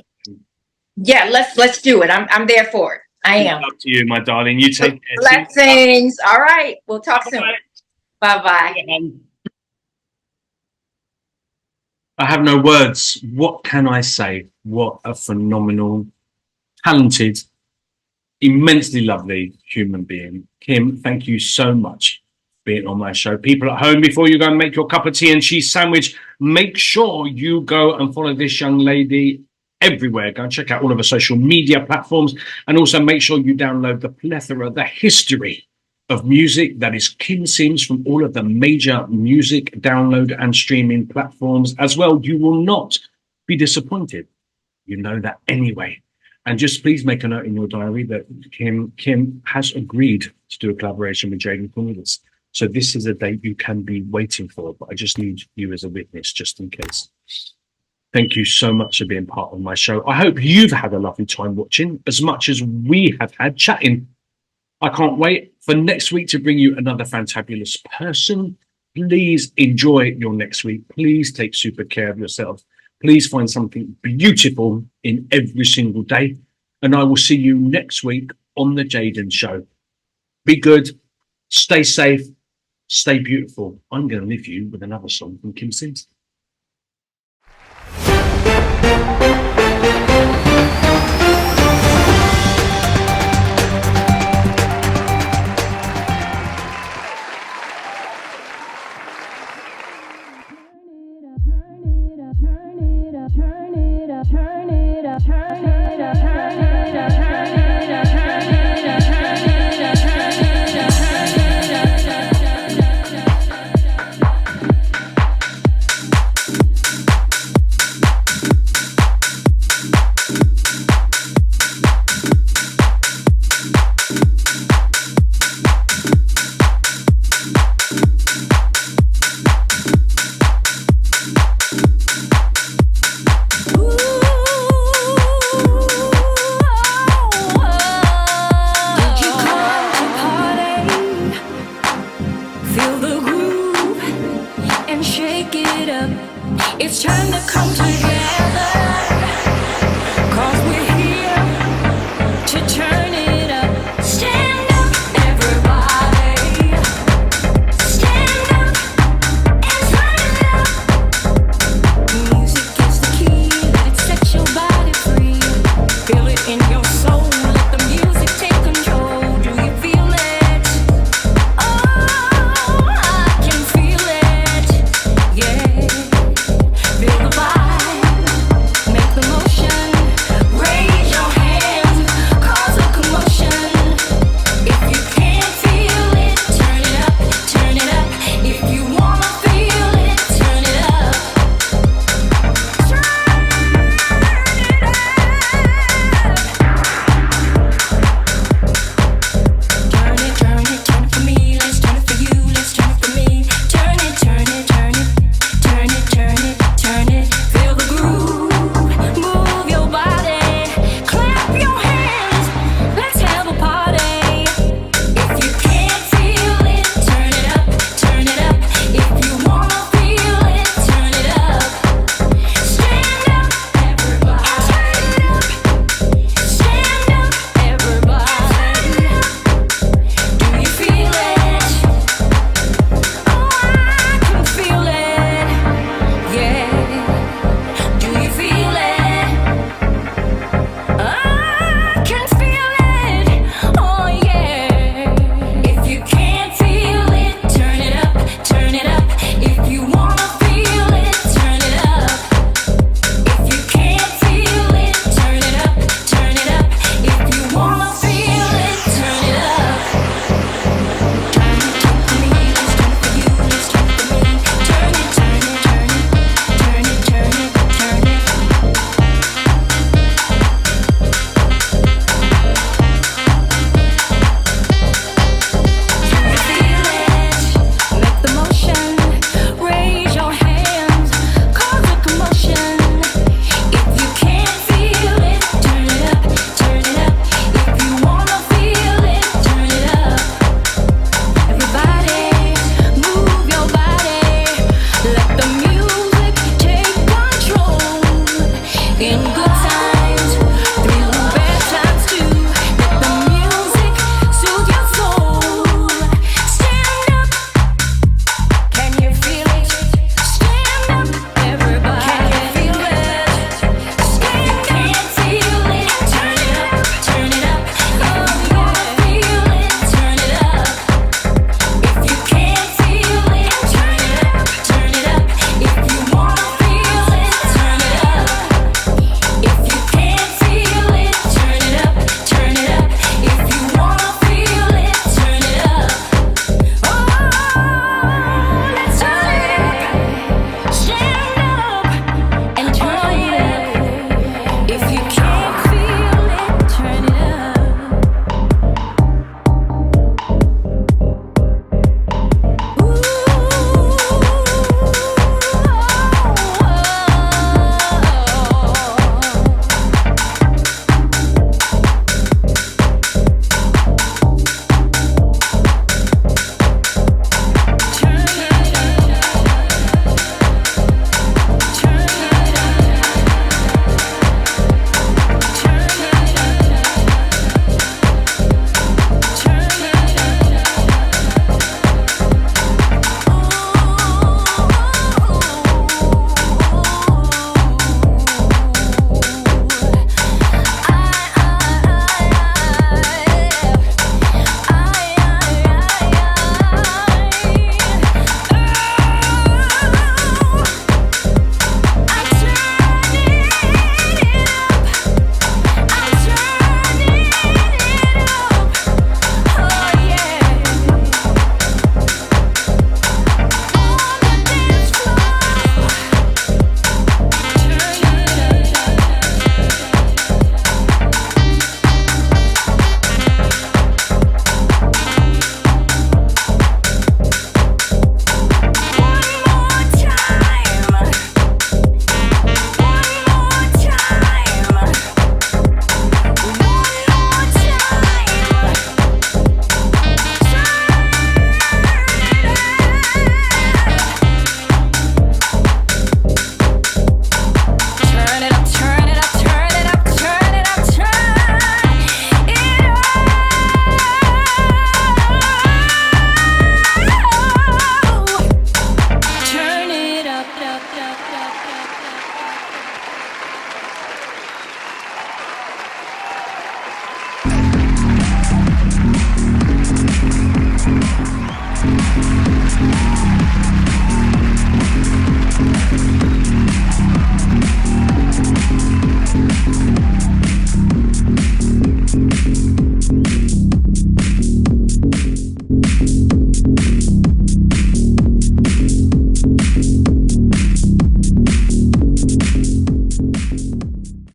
Yeah, let's do it. I'm there for it. I am. Up to you, my darling. You take care. Blessings. All right. We'll talk soon. Bye-bye. I have no words. What can I say? What a phenomenal, talented, immensely lovely human being. Kym, thank you so much for being on my show. People at home, before you go and make your cup of tea and cheese sandwich, make sure you go and follow this young lady everywhere. Go and check out all of her social media platforms, and also make sure you download the plethora, the history of music that is Kym Sims from all of the major music download and streaming platforms as well. You will not be disappointed. You know that anyway. And just please make a note in your diary that Kym has agreed to do a collaboration with Jaden Cornelious. So this is a date you can be waiting for, but I just need you as a witness just in case. Thank you so much for being part of my show. I hope you've had a lovely time watching as much as we have had chatting. I can't wait for next week to bring you another fantabulous person. Please enjoy your next week. Please take super care of yourself. Please find something beautiful in every single day. And I will see you next week on the Jaden Show. Be good, stay safe, stay beautiful. I'm going to leave you with another song from Kym Sims. It's time to come together, 'cause we're here to turn it